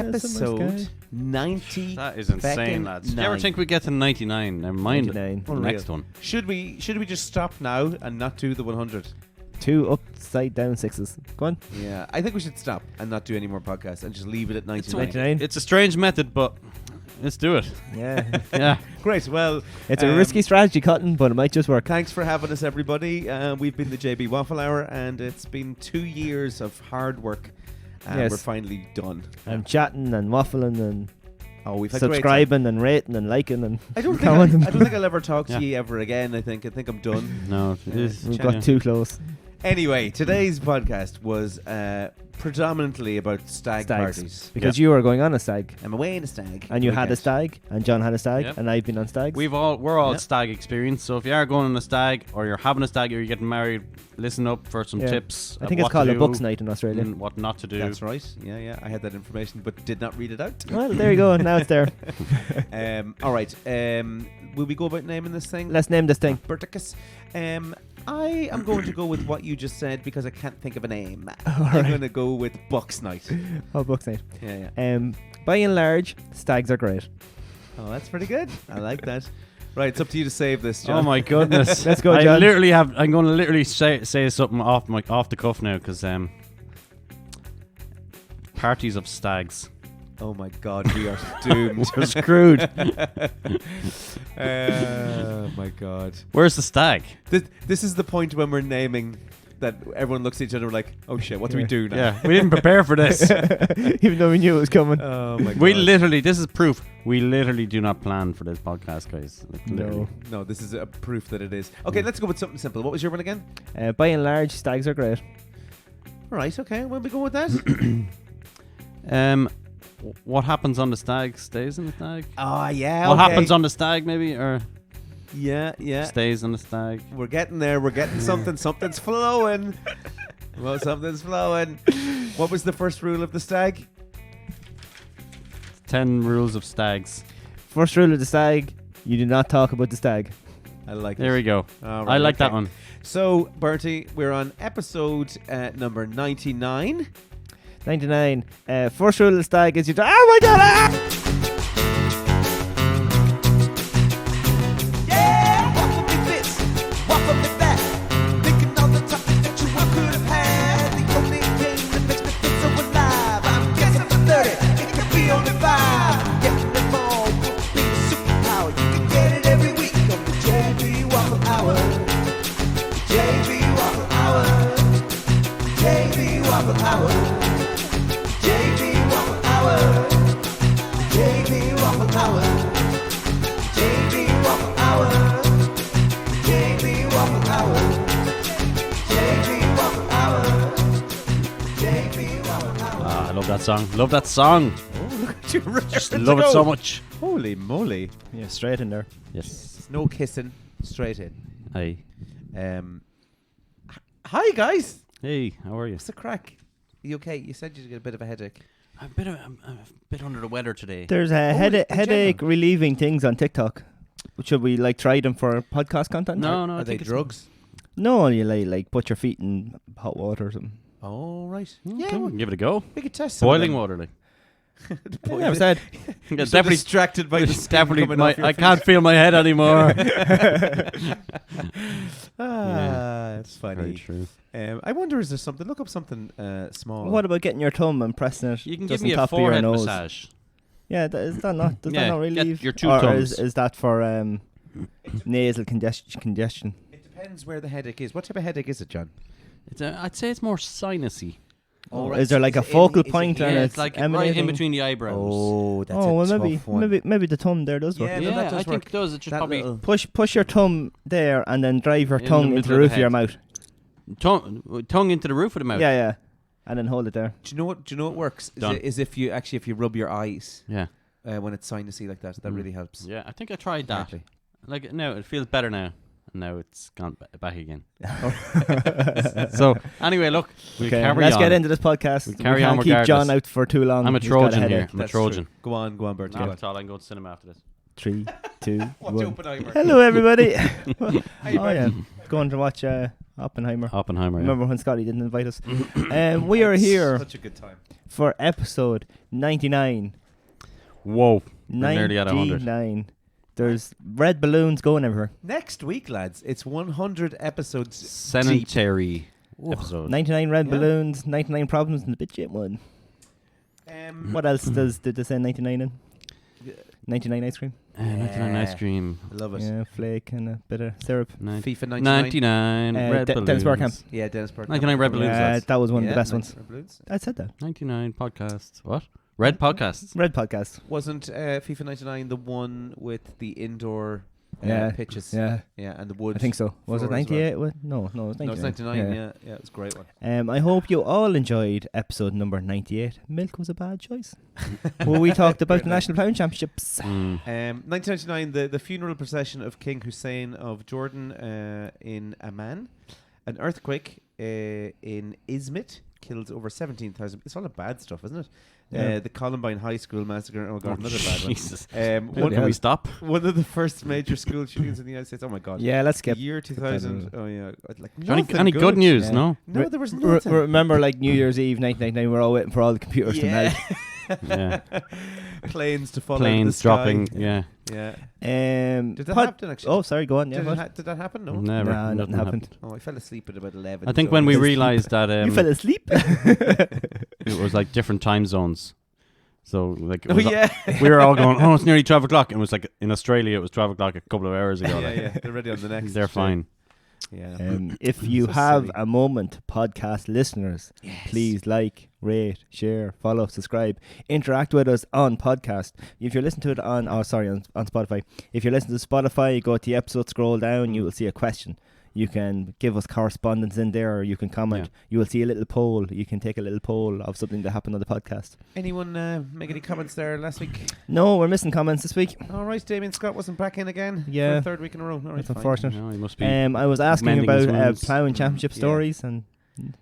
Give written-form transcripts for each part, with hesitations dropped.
episode 90. That is insane, lads. Do you ever think we get to 99? Never mind 99. the next one. Should we just stop now and not do the 100? 2 upside down 6s. Go on. Yeah, I think we should stop and not do any more podcasts and just leave it at 99. 99. It's a strange method, but let's do it. Yeah. Yeah. Great. Well, It's a risky strategy, Cotton, but it might just work. thanks for having us, everybody. We've been the JB Waffle Hour, and it's been 2 years of hard work. And Yes. we're finally done. I'm chatting and waffling and We've had great time. subscribing and rating and liking and I don't commenting. think I'll ever talk to Yeah. you ever again. I think I'm done. No, it is. we've got too close. Anyway, today's podcast was predominantly about stag Stags. parties. Because you were going on a stag. I'm away in a stag. And you had a weekend. stag, and John had a stag, Yep. and I've been on stags. We're all Yeah. stag experienced. So if you are going on a stag, or you're having a stag, or you're getting married, listen up for some Yeah. tips. I of think it's what called to a do Bucks night in Australia. and what not to do. That's right. Yeah. I had that information, but did not read it out. Well, there you go. Now it's there. All right. Will we go about naming this thing? Let's name this thing. Berticus. I am going to go with what you just said because I can't think of a name. All I'm right. going to go with Bucks Night. Oh, Bucks night. Yeah. By and large, stags are great. Oh, that's pretty good. I like that. Right, it's up to you to save this, John. Oh my goodness! Let's go, John. I'm going to literally say something off the cuff now because parties of stags. Oh my God, we are doomed. We're screwed. Oh my God. Where's the stag? This is the point when we're naming that everyone looks at each other like, oh shit, what do we do now? Yeah, we didn't prepare for this. Even though we knew it was coming. Oh my God. This is proof. We literally do not plan for this podcast, guys. Like, literally. No, this is a proof that it is. Okay, let's go with something simple. What was your one again? By and large, stags are great. All right, okay. When we go with that? What happens on the stag stays on the stag. Oh, yeah. What okay. happens on the stag, maybe, or Yeah. stays on the stag. We're getting there. We're getting something. Something's flowing. Well, something's flowing. What was the first rule of the stag? 10 rules of stags. First rule of the stag, you do not talk about the stag. I like it. There we go. All I like okay. that one. So, Bertie, we're on episode number 99. 99. First rule of the stag is you do. Oh my God! Ah! Yeah, waffle me this, waffle me that. Thinking on the topic that you could have had. The only game that makes me feel so alive. I'm guessing for 30, it could be only 5. Getting them all would be a superpower. You can get it every week on the JB Waffle Hour. JB Waffle Hour. JB Waffle Hour. JB Waffle Hour. JB Waffle Hour. JB Waffle Hour. JB Waffle Hour. JB Waffle Hour. JB Waffle Hour. I love that song. Love that song. Oh, look at you. Just love it so much. Holy moly. Yeah, straight in there. Yes. No kissing. Straight in. Hey. Hi, guys. Hey, how are you? What's the crack? You okay? You said you get a bit of a headache. I'm a bit under the weather today. There's a in headache general? relieving things on TikTok. Should we try them for podcast content? No, I Are they think it's drugs? No, you like put your feet in hot water or something. Oh, right. Yeah, Yeah, we can give it a go. we could test some Boiling of water, like. I never said. You're Yeah, so definitely. distracted by the It's steam definitely. coming off your I feet. can't feel my head anymore. That's Very funny. true. I wonder, is there something? Look up something small. What about getting your thumb and pressing it? You can just give me on a top of your forehead nose? massage. Yeah, is that not? Does Yeah, that not get relieve? your two or thumbs. is that for nasal congestion? It depends where the headache is. What type of headache is it, John? I'd say it's more sinusy. Oh, Is there like a focal point Yeah, and it's like right in emanating? between the eyebrows. Oh, that's Oh, a well, tough one. maybe the thumb there does work. Yeah, no, Yeah, that does I think work. it does. It just That probably little- Push your thumb there and then drive your In the tongue into the middle roof of the of your head. mouth. tongue into the roof of the mouth. Yeah, and then hold it there. Do you know what? Do you know what works? Done. Is if you rub your eyes Yeah. when it's sinusy like that. That really helps. Yeah, I think I tried that. Exactly. Like no, it feels better now. And now it's gone back again. So anyway, look, we Okay, carry let's on. get into this podcast. We carry can't on keep John regardless. out for too long. I'm a He's got Trojan headache. here. I'm a That's Trojan. true. Go on, Bert. Not at all. I can go to cinema after this. 3, 2, Watch 1. Oppenheimer. Hello, everybody. you Oh yeah, going to watch Oppenheimer. Oppenheimer. Yeah. Remember when Scotty didn't invite us? We are here Such a good time. for episode 99. Whoa. We're nearly at 100. 99. There's red balloons going everywhere. Next week, lads, it's 100 episodes. Sanitary episode. 99 red Yeah. balloons, 99 problems, and the bitch one. What else did they say 99 in? 99 ice cream. 99 ice cream. I love it. Yeah, flake and a bit of syrup. FIFA 99. 99 red balloons. Dennis Bergkamp. Yeah, Dennis Bergkamp. 99 red balloons. lads. That was one of the best 99 ones. balloons. I said that. 99 podcasts. What? Red podcasts. Red podcast. Wasn't FIFA 99 the one with the indoor Yeah. pitches? Yeah, Yeah, and the wood. I think so. Was it floor as 98? No, it was 99. No, it's 99. Yeah, yeah, it was a great one. I hope you all enjoyed episode number 98. Milk was a bad choice. Where we talked about the National Ploughing Championships. 1999, the funeral procession of King Hussein of Jordan in Amman. An earthquake in Izmit killed over 17,000. It's all the bad stuff, isn't it? Yeah. The Columbine High School massacre. Oh god, another bad one. Jesus. One, Can we stop? one of the first major school shootings in the United States. Oh my god. Yeah, let's get. Year 2000. Oh yeah. Like Any nothing good news? Yeah. No. No, there was nothing. Remember, like New Year's Eve, 1999, we're all waiting for all the computers to melt. Yeah. Planes to fall out of Planes the sky. dropping. Yeah. Yeah. Did Did that happen actually? Oh, sorry, go on. Yeah, what? Did that happen? No. Never. Nah, nothing happened. Oh, I fell asleep at about 11. I think so when we it's- realised that You fell asleep? it was like different time zones. So like it Oh was yeah. we were all going, oh, it's nearly 12 o'clock. And it was like in Australia, it was 12 o'clock a couple of hours ago. yeah, like, yeah. They're ready on the next. They're show. fine. Yeah. If you So have silly. a moment, podcast listeners, please like, rate, share, follow, subscribe, interact with us on podcast. If you're listening to it on Spotify, if you're listening to Spotify, go to the episode, scroll down, you will see a question. You can give us correspondence in there, or you can comment. Yeah. You will see a little poll. You can take a little poll of something that happened on the podcast. Anyone make any comments there last week? No, we're missing comments this week. All right, Damien Scott wasn't back in again. Yeah. For the third week in a row. All right, That's fine. unfortunate. You know, he must be. I was asking mending his about wounds. ploughing championship Yeah. stories, and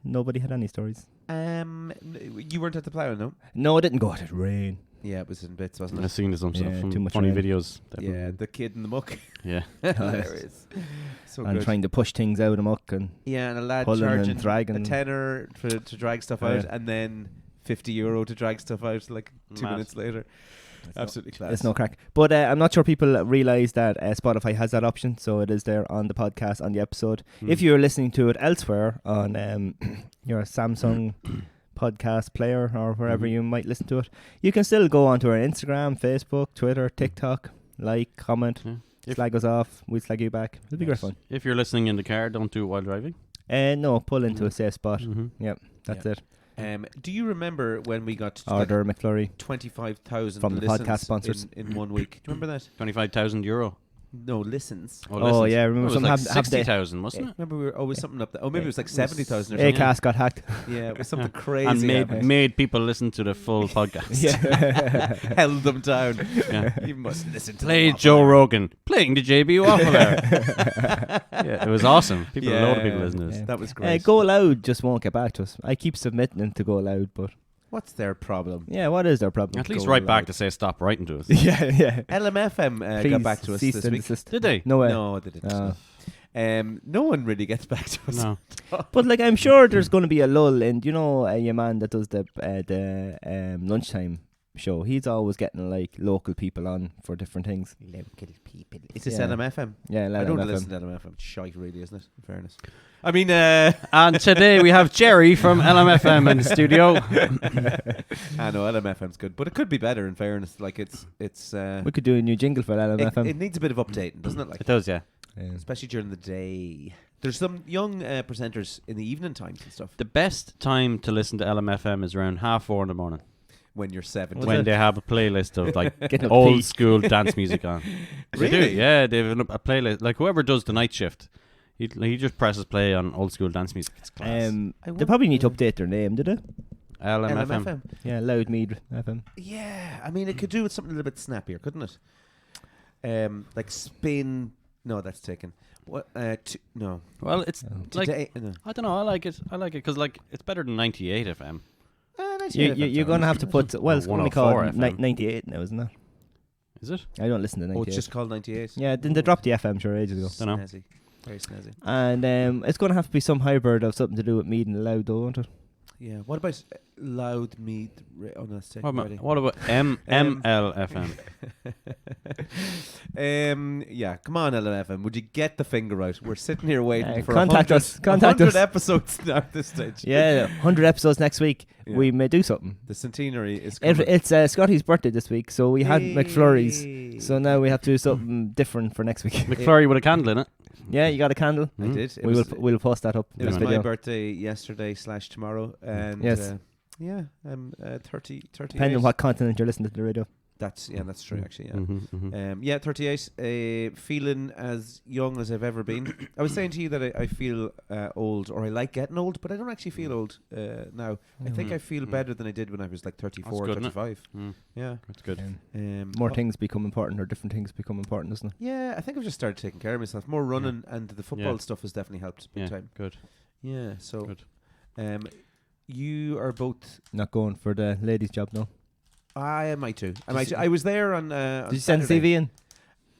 nobody had any stories. You weren't at the plough, no? No, it didn't go out. It rain. Yeah, it was in bits, wasn't I've it? seen some Yeah, some too much funny rain. videos. Yeah, the kid in the muck. Yeah. Hilarious. So And good. trying to push things out of muck and Yeah, and a lad pulling and charging dragging. a tenner to drag stuff Oh, out, yeah. and then €50 to drag stuff out like 2 Mad. minutes later. Absolutely class. It's no crack. But I'm not sure people realise that Spotify has that option, so it is there on the podcast, on the episode. If you're listening to it elsewhere on your Samsung podcast player or wherever you might listen to it, you can still go onto our Instagram, Facebook, Twitter, TikTok, like, comment, Yeah. slag us off, we slag you back. It'll be great fun. If you're listening in the car, don't do it while driving. No, pull into a safe spot. Mm-hmm. Yep, that's Yeah. it. Do you remember when we got to Order McFlurry. 25,000 From the listens podcast sponsors. in 1 week? Do you remember that? €25,000. No, listens. Oh, listens. yeah, remember it was some like have they- 60,000, wasn't it? Remember we were always something up there. Oh, maybe it was like 70,000 or something. Acast got hacked. Yeah, it was something crazy. And happened. made people listen to the full podcast. Yeah. Held them down. Yeah. You must listen to Play the Joe Waffle Rogan playing the JB Waffle Hour. Yeah, it was awesome. People, a load of people Yeah. listening to Hour. this. That was great. Go Loud just won't get back to us. I keep submitting them to Go Loud, but What's their problem? yeah, what is their problem? At least Go write back Loud. to say stop writing to us. yeah. LMFM Please got back to us cease this and week. desist. Did they? No way. No, they didn't. No one really gets back to us. No. But like, I'm sure there's going to be a lull in. You know, your man that does the lunchtime show. He's always getting like local people on for different things. Local people. Is this Yeah. LMFM? Yeah, I don't LMFM. listen to LMFM. It's shite, really, isn't it? In fairness. I mean, And today we have Jerry from LMFM in the studio. I know LMFM's good, but it could be better. In fairness, like it's We could do a new jingle for LMFM. it needs a bit of updating, doesn't it? Like It does, yeah. especially during the day. There's some young presenters in the evening times and stuff The best time to listen to LMFM is around 4:30 in the morning. when you're 70. When they have a playlist of like Getting up old tea. school dance music on. They do, Really? yeah. They have a playlist. Like whoever does the night shift, he just presses play on old school dance music. It's class. They probably need to update their name, did it? LMFM. Yeah, Loud Mead FM. Yeah, I mean, it could do with something a little bit snappier, couldn't it? Like spin. No, that's taken. What? No. Well, it's like Today. No. I don't know. I like it because like it's better than 98 FM. You're going to have to put, well, it's Or going to be 104 called FM. 98 now, isn't it? Is it? I don't listen to 98. Oh, it's just called 98. Yeah, didn't they drop the FM sure ages ago? Dunno. Snazzy. Very snazzy. And it's going to have to be some hybrid of something to do with Mead and Loud, though, won't it? Yeah. What about Loud Mead? Oh, no, it's taken already. What about MLFM? Yeah, come on, LFM. Would you get the finger out? We're sitting here waiting for contact 100, us. Contact 100 us. episodes now at this stage. Yeah, 100 episodes next week. Yeah. We may do something. The centenary is coming. It's Scotty's birthday this week, so we had McFlurries. Yay. So now we have to do something different for next week. McFlurry with a candle in it. Yeah, you got a candle? I did. It We'll post that up. It was this my video. birthday yesterday / tomorrow, and Yes. yeah, I'm 30. Depending on what continent you're listening to the radio. That's true actually. Yeah. Mm-hmm. Yeah, 38. Feeling as young as I've ever been. I was saying to you that I feel old, or I like getting old, but I don't actually feel old now. I think I feel better than I did when I was like 34, That's good, 35. Yeah, that's good. More things become important, or different things become important, isn't it? Yeah, I think I've just started taking care of myself. More running, and the football stuff has definitely helped big time. Good. Yeah, so Good. You are both. Not going for the ladies' job, no. I might too. I was there on. Did you send a Saturday. CV in?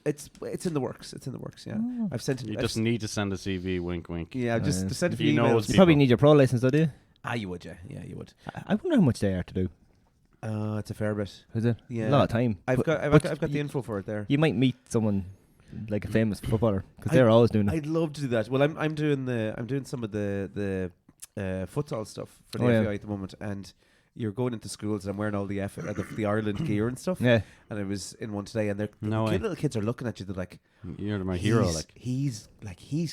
It's in the works. It's in the works. Yeah, I've sent it. You just need to send a CV. Wink, wink. Yeah, I've just sent a He few knows emails. You probably need your pro license, though, do you? You would, yeah, you would. I wonder how much they are to do. It's a fair bit. Is it? Yeah, A lot of time. I've But got the info for it there. You might meet someone like a famous footballer, because they're always doing it. I'd love to do that. Well, I'm doing some of the futsal stuff for the FAI at the moment, and you're going into schools, and I'm wearing all the Ireland gear and stuff. Yeah. And I was in one today, and the way. little kids are looking at you. They're like, You're my hero. he's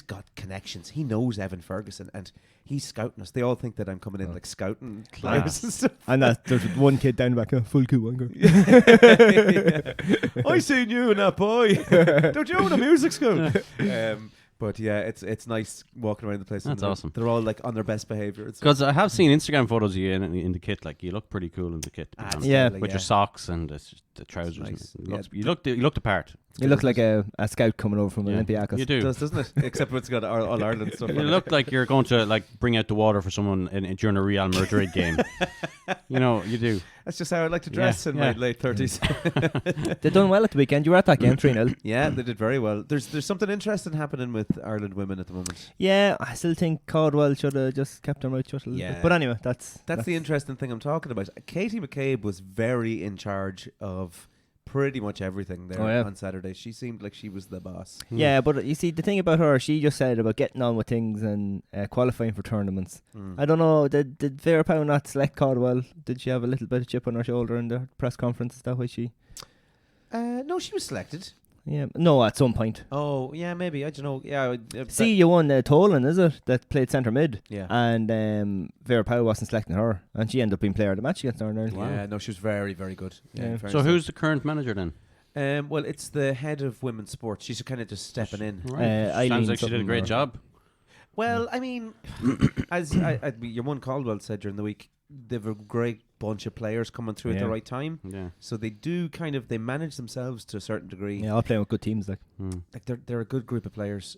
got connections. He knows Evan Ferguson, and he's scouting us. They all think that I'm coming in like scouting class and stuff. And there's one kid down the back, full coup, I seen you and that boy. Don't you own a music school? But yeah, it's nice walking around the place. That's awesome. They're all like on their best behaviour. Because I have seen Instagram photos of you in the kit. Like, you look pretty cool in the kit. to be honest. Yeah. With your socks and the trousers. Nice. You look the part. You look like a scout coming over from Olympiacos. You do. It does, doesn't it? Except it's got all Ireland stuff. You on look like you're going to like bring out the water for someone during a Real Madrid game. You do. That's just how I like to dress in my late 30s. They done well at the weekend. You were at that game, 3-0. Yeah, they did very well. There's something interesting happening with Ireland women at the moment. Yeah, I still think Caldwell should have just kept their mouth shut a little bit. But anyway, that's the interesting thing I'm talking about. Katie McCabe was very in charge of pretty much everything there on Saturday. She seemed like she was the boss. Yeah, but you see, the thing about her, she just said about getting on with things and qualifying for tournaments. I don't know, did Vera Pauw not select Caldwell? Did she have a little bit of chip on her shoulder in the press conference? Is that why she... No, she was selected. Yeah, no, at some point. Oh, yeah, maybe. I don't know. Yeah. See, you won Tolan, is it? That played centre mid. Yeah. And Vera Pauw wasn't selecting her, and she ended up being player of the match against Northern Ireland. Wow. Yeah, no, she was very, very good. Yeah. So who's the current manager then? Well, it's the head of women's sports. She's kind of just stepping in. Right. Sounds like she did a great job. Well, I mean, as your one Caldwell said during the week, they've a great bunch of players coming through at the right time. Yeah. So they do they manage themselves to a certain degree. Yeah, all playing with good teams, like. Like they're a good group of players.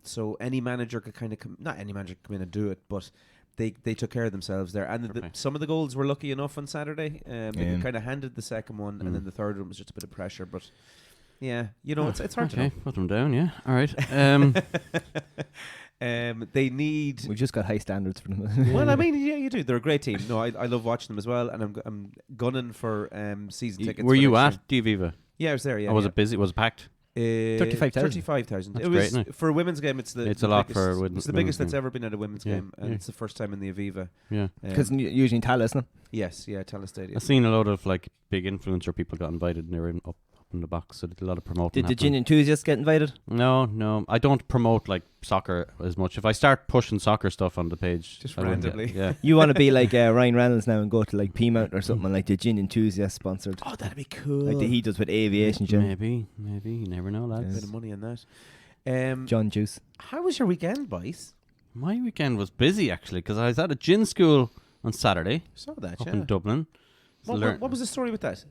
So any manager could kind of not any manager could come in and do it, but they took care of themselves there. And some of the goals were lucky enough on Saturday. They kind of handed the second one, and then the third one was just a bit of pressure. But yeah, it's hard to know. Put them down. Yeah, all right. They need. We've just got high standards for them. Well, I mean, yeah, you do. They're a great team. No, I love watching them as well, and I'm gunning for season tickets. Were you at Diviva? Yeah, I was there. Yeah. Was it busy? Was it packed? 35,000. It was great, for a women's game. It's a the lot biggest, for women's. It's the biggest that's ever been at a women's game, and it's the first time in the Aviva. Yeah, because usually in Tala, isn't it? Yes, yeah, Tala Stadium. I've seen a lot of like big influencer people got invited, and they were up in the box. So did a lot of promoting. Did the gin enthusiasts get invited? No, I don't promote like soccer as much. If I start pushing soccer stuff on the page, just randomly, yeah. You want to be like Ryan Reynolds now and go to like P-Mount or something like the gin enthusiast sponsored. Oh, that'd be cool. Like he does with aviation gin. Maybe you never know, lads. A bit of money on that. John Juice. How was your weekend, boys? My weekend was busy actually because I was at a gin school on Saturday. Saw that, up in Dublin. What was the story with that?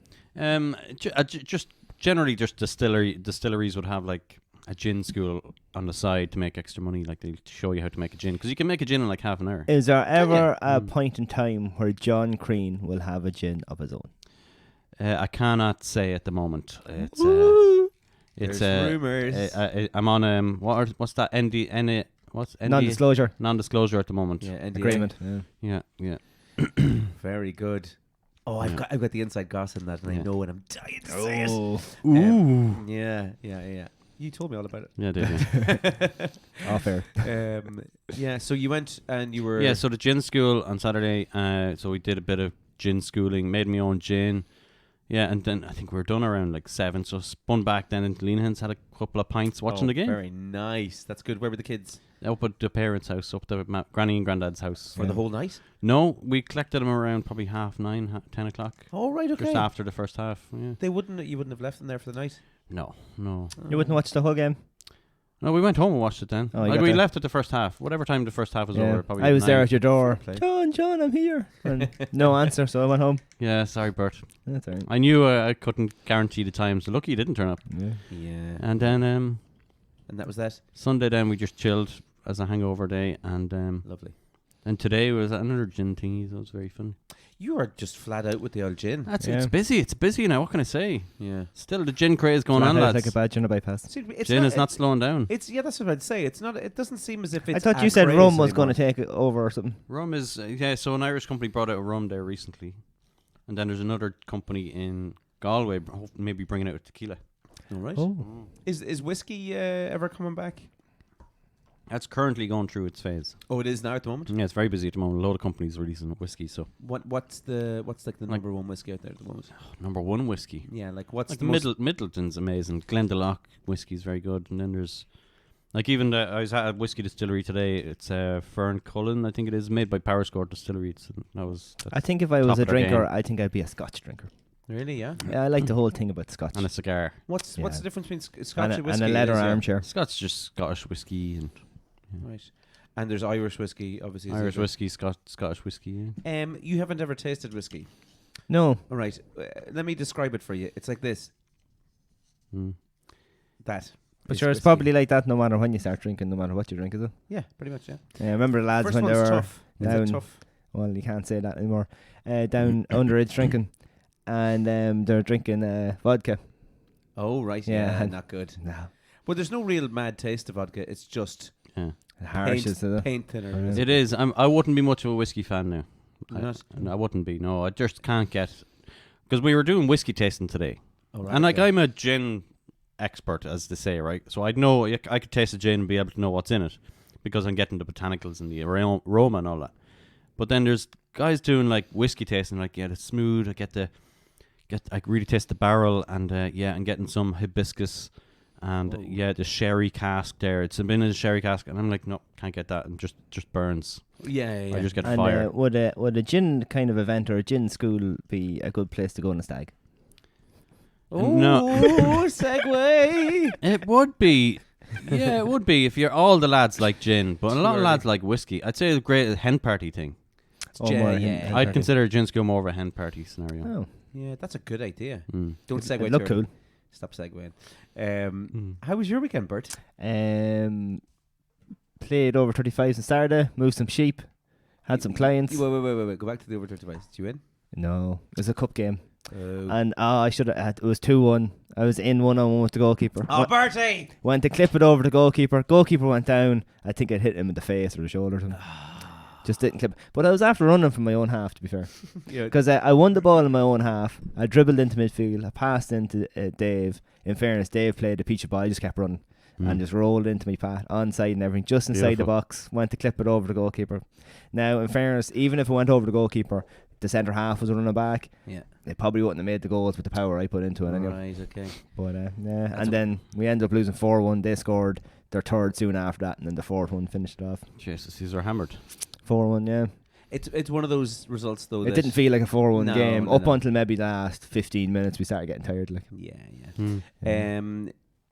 Just generally, just distilleries would have like a gin school on the side to make extra money. Like they show you how to make a gin because you can make a gin in like half an hour. Is there ever a point in time where John Crean will have a gin of his own? I cannot say at the moment. It's There's rumours. I'm on what's that what's ND? Non-disclosure Non-disclosure at the moment. Yeah, NDA. agreement. Yeah. Very good. Oh, I've got the inside gossip in that, and I know, and I'm dying to say it. Ooh. Yeah. You told me all about it. Yeah, I did. Yeah. Oh, fair. Yeah. So you went and you were. Yeah, so the gin school on Saturday. So we did a bit of gin schooling, made my own gin. Yeah, and then I think we were done around like 7. So spun back then into Leanhands, had a couple of pints watching the game. Very nice. That's good. Where were the kids? Up at the parents' house, up to Granny and Granddad's house. For the whole night? No, we collected them around probably 9:30, 10 o'clock. Oh, right, okay. Just after the first half. Yeah. You wouldn't have left them there for the night? No. You wouldn't watch the whole game? No, we went home and watched it then. Oh, you like got we there. left at the first half. Whatever time the first half was over. Probably I was there at your door. Fair play. John, I'm here. And no answer, so I went home. Yeah, sorry, Bert. That's all right. I knew I couldn't guarantee the time, so lucky you didn't turn up. Yeah. And then And that was that? Sunday then we just chilled as a hangover day, and Lovely. and today was another gin thingy, so it was very fun. You are just flat out with the old gin. That's Yeah. It's busy now, what can I say? Yeah. Still the gin craze going on, It's lads. like a bad gin bypass. See, Gin is not slowing down. That's what I'd say. It's not. It doesn't seem as if it's. I thought a you said craze rum was anymore. going to take it over or something. Rum is, so an Irish company brought out a rum there recently. And then there's another company in Galway maybe bringing out a tequila. All right. Oh. Is whiskey ever coming back? That's currently going through its phase. Oh, it is now at the moment. Yeah, it's very busy at the moment. A lot of companies releasing whiskey, so What's like the number one whiskey out there at the moment? number one whiskey. Yeah, like what's Like the most Middleton's amazing. Glendalough whiskey is very good. And then there's like even I was at a whiskey distillery today. It's Fern Cullen, I think it is, made by Powerscourt Distillery. That's I think if I was top a of their drinker, game. I think I'd be a Scotch drinker. really? Yeah. Yeah, I like the whole thing about Scotch. and a cigar. What's Yeah. the difference between Scotch And and a, whiskey? and a leather Is there- armchair. Scott's just Scottish whiskey and Right. And there's Irish whiskey, obviously. Irish whiskey, Scottish whiskey. Yeah. You haven't ever tasted whiskey. No. All right. Let me describe it for you. It's like this. Mm. That. But is sure, it's whiskey. probably like that no matter when you start drinking, no matter what you drink, is it? Yeah, pretty much. Yeah. I remember the lads First when they one's were tough. Is down. it tough? Well, you can't say that anymore. Down underage drinking, and they're drinking vodka. Oh right. Yeah, Yeah. and- Not good. No, Well, there's no real mad taste of vodka. It's just Yeah. harsh is it? paint thinner. Yeah. isn't It is. I wouldn't be much of a whiskey fan now. You're not? I wouldn't be. No, I just can't get. Because we were doing whiskey tasting today, Oh, right, and like okay. I'm a gin expert, as they say, right? So I'd know I could taste a gin and be able to know what's in it because I'm getting the botanicals and the aroma and all that. But then there's guys doing like whiskey tasting, like it's smooth. I really taste the barrel and and getting some hibiscus and Whoa. the sherry cask there. It's been in a sherry cask, and I'm like, no, can't get that, and just burns. Yeah. I just get And fire. would a gin kind of event or a gin school be a good place to go on a stag? Oh, No. segue. It would be. Yeah, it would be if you're all the lads like gin, but a lot of early. lads like whiskey. I'd say a great hen party thing. More yeah. hen I'd party. consider a gin school more of a hen party scenario. Oh, Yeah, that's a good idea. Mm. Don't segue. it'd look Charlie. cool. Stop segueing. How was your weekend, Bert? Played over 35s on Saturday. Moved some sheep. Had some clients. Wait. Go back to the over 35s. Did you win? No, it was a cup game, Oh. and I should have. It was 2-1. I was in 1-on-1 with the goalkeeper. Bertie! Went to clip it over the goalkeeper. Goalkeeper went down. I think it hit him in the face or the shoulder. Or something. Just didn't clip. But I was after running from my own half, to be fair. Yeah. Because I won the ball in my own half. I dribbled into midfield. I passed into Dave. In fairness, Dave played the peachy ball. I just kept running. And just rolled into my path, onside and everything, just inside the Beautiful. box. Went to clip it over the goalkeeper. Now, in fairness, even if it went over the goalkeeper, the centre half was running back. Yeah. They probably wouldn't have made the goals with the power I put into it anyway. Right, okay. But yeah, and then we ended up losing 4-1. They scored their third soon after that, and then the fourth one finished it off. Jesus, these are hammered. 4-1, yeah. It's one of those results, though. It didn't feel like a 4-1 No, game no, up no. until maybe the last 15 minutes. We started getting tired. Like, Yeah.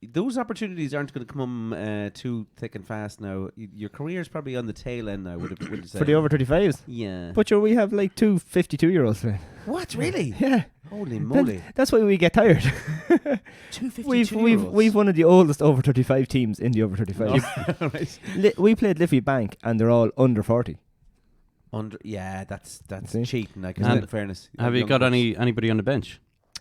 Those opportunities aren't going to come too thick and fast now. Your career's probably on the tail end now, would you say? for the over 35s. Yeah. But sure, we have like 2 52-year-olds. What, really? Yeah. Holy moly. That's why we get tired. 252 We've one of the oldest over 35 teams in the over 35. right. We played Liffey Bank, and they're all under 40. Yeah, that's See? cheating. Like, And in fairness. Have you Young got folks. anybody on the bench?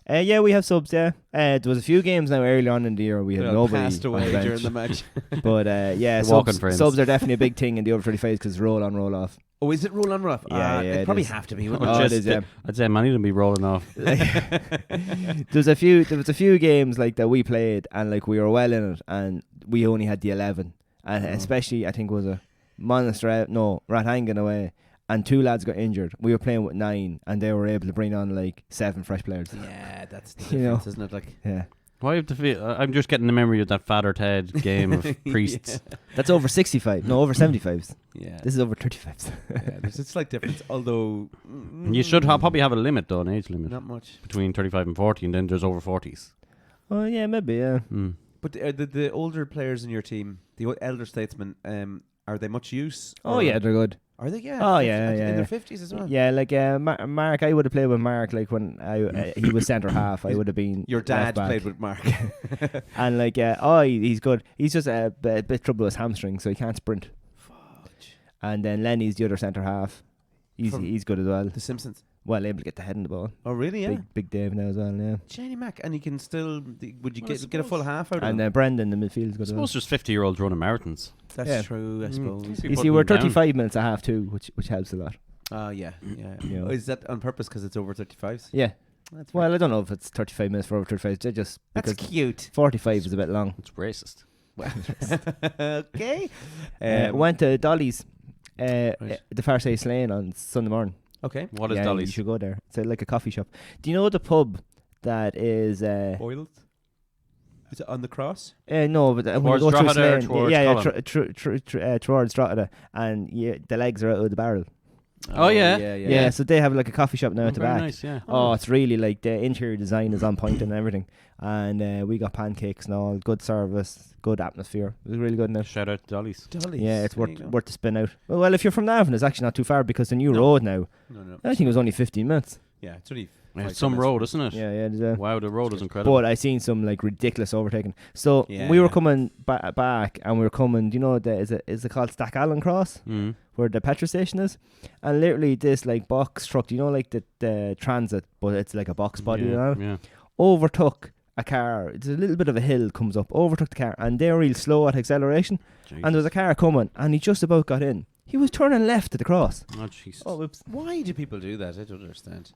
Yeah, we have subs. Yeah, there was a few games now early on in the year we had They all nobody passed on away the bench. during the match. But yeah, The walking subs, frames. subs are definitely a big thing in the over 35s because roll on, roll off. Oh, is it roll on roll off? Yeah, It it probably is. have to be. Oh, Wouldn't Oh, it? it is, yeah. I'd say many of them be rolling off. There was a few games like that we played and like we were well in it and we only had the 11 and especially I think it was a Rathangan away and 2 lads got injured. We were playing with 9 and they were able to bring on like 7 fresh players. Yeah, that's the You know. difference, isn't it? Like, Yeah, Why have to feel? I'm just getting the memory of that Father Ted game of priests. that's over 65. No, over 75s. yeah, This is over 35s. yeah, there's a slight difference. Although You should probably have a limit though, an age limit not much. between 35 and 40, and then there's over 40s. Oh yeah, maybe yeah. Mm. But the older players in your team, the elder statesmen, are they much use? Oh or yeah, they're good. Are they? Yeah. Oh, 50 yeah, in yeah, their yeah. 50s as well. Yeah, like Mark, I would have played with Mark like when he was centre half. I would have been Your dad left back. played with Mark. And like he's good. He's just a bit trouble with his hamstring, so he can't sprint. Fudge. And then Lenny's the other centre half. From He's good as well. The Simpsons. Well able to get the head in the ball. Oh really? Yeah. Big Dave now as well. Yeah. Jenny Mac, and he can still. Would you Well, I get a full suppose- half out of And him? Brendan the midfield is I good as suppose well. there's 50-year-olds running marathons. That's yeah. true, I suppose. Mm. You see, we're 35 minutes a half too, which helps a lot. Oh yeah, yeah. You know. Oh, is that on purpose because it's over 35s? Yeah. That's Well, I don't know if it's 35 minutes for over 35. Just that's because cute. 45 is a bit long. It's racist. Okay. Went to Dolly's, Right. the Far Side Slane on Sunday morning. Okay. What is Yeah, You Dolly's? should go there. It's like a coffee shop. Do you know the pub that is? Boiled. Is it on the cross? No, but when you Towards go through Drogheda or Slane, towards yeah, Cullen? towards Drogheda, and the legs are out of the barrel. Oh, yeah. Yeah, so they have like a coffee shop now Oh, at the very back. nice, yeah. Oh, it's really like the interior design is on point and everything. And we got pancakes and all, good service, good atmosphere. It was really good now. Shout out to Dolly's. Dolly's. Yeah, it's There you worth go. the spin out. Well, if you're from Navan, it's actually not too far because the new No. road now. No. I think it was only 15 minutes. Yeah, it's only. Yeah, 5 it's some minutes. road, isn't it? Yeah, it is, Wow, the road is incredible. But I seen some like ridiculous overtaking. So Yeah, we were yeah. coming back, and we were coming. Do you know is it called Stack Allen Cross Mm. where the petrol station is? And literally this like box truck. Do you know like the transit, but it's like a box body, you know? Yeah. Overtook a car. It's a little bit of a hill comes up. Overtook the car, and they were real slow at acceleration. And there was a car coming, and he just about got in. He was turning left at the cross. Oh, Jesus. Oh, woops! Why do people do that? I don't understand.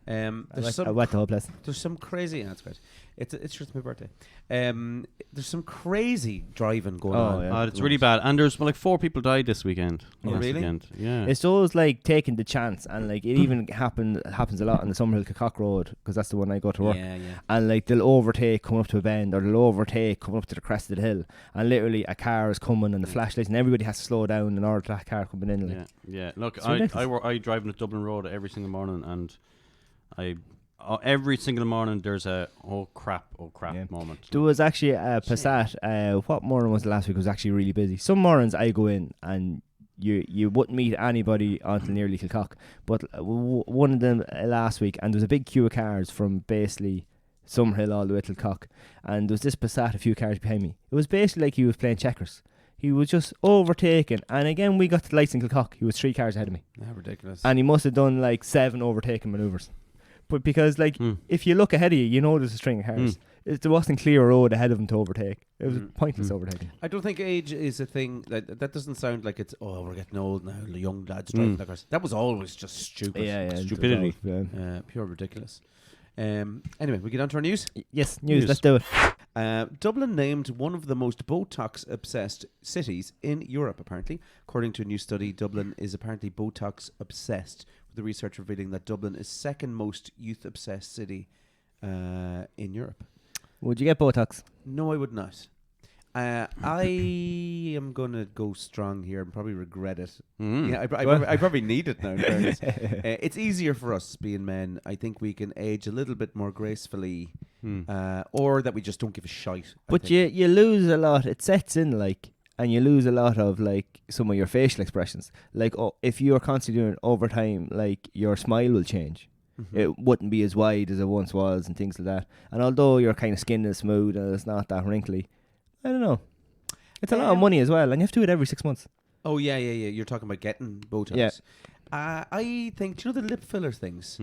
I There's wet the whole place. There's some crazy. That's great. It's just my birthday. There's some crazy driving going Oh, on. yeah. Oh, it's really bad. And there's like 4 people died this weekend. Oh, last really? Weekend. Yeah. It's those like taking the chance, and like it even happens a lot on the Summerhill Cock Road because that's the one I go to work. Yeah, yeah. And like they'll overtake coming up to a bend, or they'll overtake coming up to the crest of the hill, and literally a car is coming and the flashlights, and everybody has to slow down in order to that car coming in. Like. Yeah, yeah. Look, It's I ridiculous. drive on Dublin Road every single morning, and every single morning there's a oh crap Yeah. moment. There was actually a Passat. What morning was it last week? It was actually really busy. Some mornings I go in and you wouldn't meet anybody until nearly Kilcock. But one of them last week, and there was a big queue of cars from basically Summerhill all the way to Kilcock, and there was this Passat a few cars behind me. It was basically like he was playing checkers. He was just overtaking, and again we got to the lights in Kilcock. He was 3 cars ahead of me, Yeah, ridiculous. and he must have done like 7 overtaking manoeuvres. But because like if you look ahead of you, you know there's a string of cars. There wasn't clear road ahead of him to overtake. It was pointless overtaking. I don't think age is a thing. That doesn't sound like it's. Oh, we're getting old now. The young lads driving like us. That was always just stupid. Stupidity. Pure ridiculous. Anyway, we get on to our news. Yes, news. News. Let's do it. Dublin named one of the most Botox-obsessed cities in Europe, apparently. According to a new study, Dublin is apparently Botox-obsessed, with the research revealing that Dublin is second most youth-obsessed city in Europe. Would you get Botox? No, I would not. I am going to go strong here and probably regret it. Yeah, I probably need it now. In fairness. It's easier for us being men. I think we can age a little bit more gracefully, or that we just don't give a shite. But you lose a lot. It sets in like, and you lose a lot of like some of your facial expressions. Like, if you're constantly doing it over time, like your smile will change. It wouldn't be as wide as it once was and things like that. And although your kind of skin is smooth and it's not that wrinkly, I don't know. It's a lot of money as well, and you have to do it every 6 months. Oh yeah. You're talking about getting Botox. Yeah. I think. Do you know the lip filler things?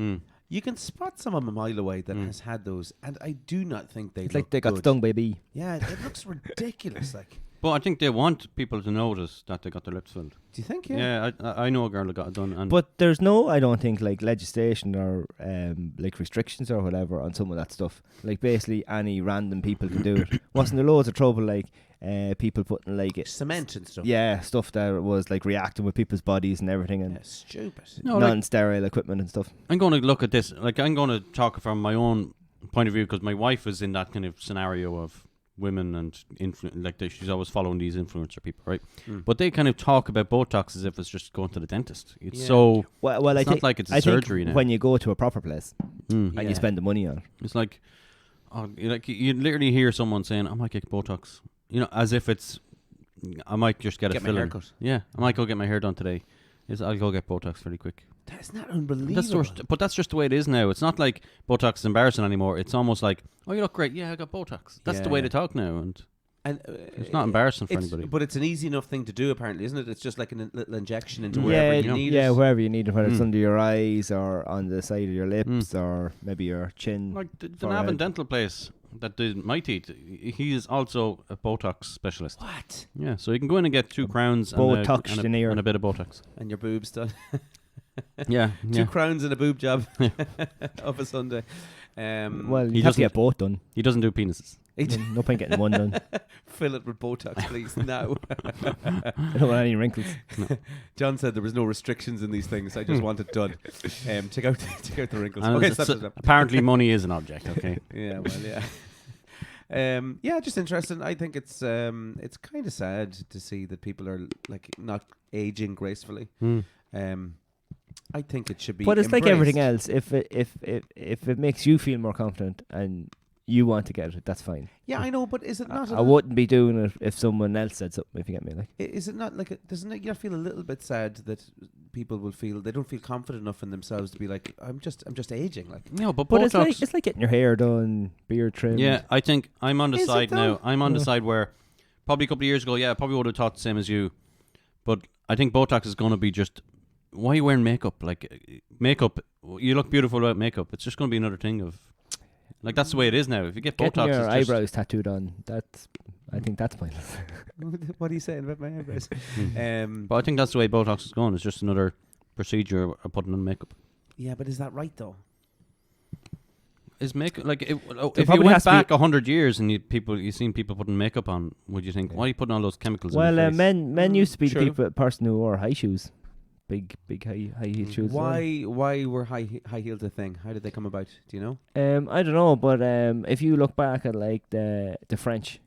You can spot some of them a mile away that has had those, and I do not think they It's look like they got good. stung by a bee. Yeah, it looks ridiculous. Like, But I think they want people to notice that they got their lips filled. do you think? Yeah, I know a girl that got it done. And But there's no, I don't think, like legislation or like restrictions or whatever on some of that stuff. Like basically any random people can do it. Wasn't there loads of trouble like people putting like Cement and stuff. yeah, stuff that was like reacting with people's bodies and everything, and Yeah, stupid. No, like, non-sterile equipment and stuff. I'm going to look at this. Like, I'm going to talk from my own point of view because my wife is in that kind of scenario of women and she's always following these influencer people, right? But they kind of talk about Botox as if it's just going to the dentist. It's so Well, it's I not think like it's a I think surgery now. when you go to a proper place and Yeah. you spend the money on it. It's like, you literally hear someone saying, "I might get Botox," as if it's, I might just get a Get my filler. haircut. Yeah, I might go get my hair done today. I'll go get Botox fairly quick. That's not unbelievable. But that's just the way it is now. It's not like Botox is embarrassing anymore. It's almost like, "Oh, you look great. Yeah, I got Botox." That's the way to talk now, and it's not embarrassing for anybody. But it's an easy enough thing to do, apparently, isn't it? It's just like a little injection into Yeah, wherever you need yeah, it. wherever you need it, whether it's under your eyes or on the side of your lips or maybe your chin. Like the forehead. Navan dental place that did my teeth, he is also a Botox specialist. What? Yeah, so you can go in and get 2 crowns Botox and veneer. a bit of Botox. And your boobs done. Yeah, 2 crowns and a boob job of a Sunday. Well, he you have doesn't- to get both done. He doesn't do penises. No point getting one done. Fill it with Botox, please, now. I don't want any wrinkles. John said there was no restrictions in these things. I just want it done. Take out the wrinkles. And Okay, it's- stop. apparently money is an object, okay? Yeah, well, yeah. Yeah, just interesting. I think it's kind of sad to see that people are like not aging gracefully. I think it should be. But it's like everything embraced. else. If it makes you feel more confident and you want to get it, that's fine. Yeah, I know, but is it not? I wouldn't be doing it if someone else said something. If you get me, like. Is it not like? Doesn't it? You feel a little bit sad that people will feel they don't feel confident enough in themselves to be like, I'm just aging. Like, No, but But Botox. it's like getting your hair done, beard trimmed. Yeah, I think I'm on the Is it side now. though? I'm on the Yeah. side where probably a couple of years ago, I probably would have thought the same as you. But I think Botox is going to be just, why are you wearing makeup? Like, makeup, you look beautiful without makeup. It's just going to be another thing of, like, that's the way it is now. If you get Getting Botox, your it's eyebrows tattooed on. I think that's pointless. what are you saying about my eyebrows? But I think that's the way Botox is going. It's just another procedure of putting on makeup. Yeah, but is that right though? Is makeup like if you probably went has to be- back 100 years and you seen people putting makeup on, would you think, why are you putting all those chemicals in Well, your face? men used to be True. the person who wore high shoes, big high heel shoes. Why were high heels a thing? How did they come about? Do you know? I don't know, but if you look back at like the French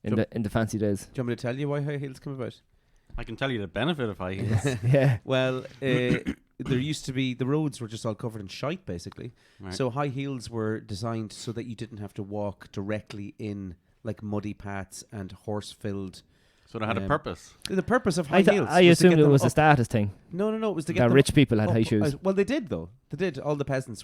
in Sure. the fancy days, Do you want me to tell you why high heels come about? I can tell you the benefit of high heels. yeah, Well, there used to be the roads were just all covered in shite, basically. Right. So high heels were designed so that you didn't have to walk directly in like muddy paths and horse-filled. So they had a purpose. The purpose of high heels. I was to assumed get it them was a up. status thing. No, it was to get That them rich people had up high shoes. Well, they did though. They did. All the peasants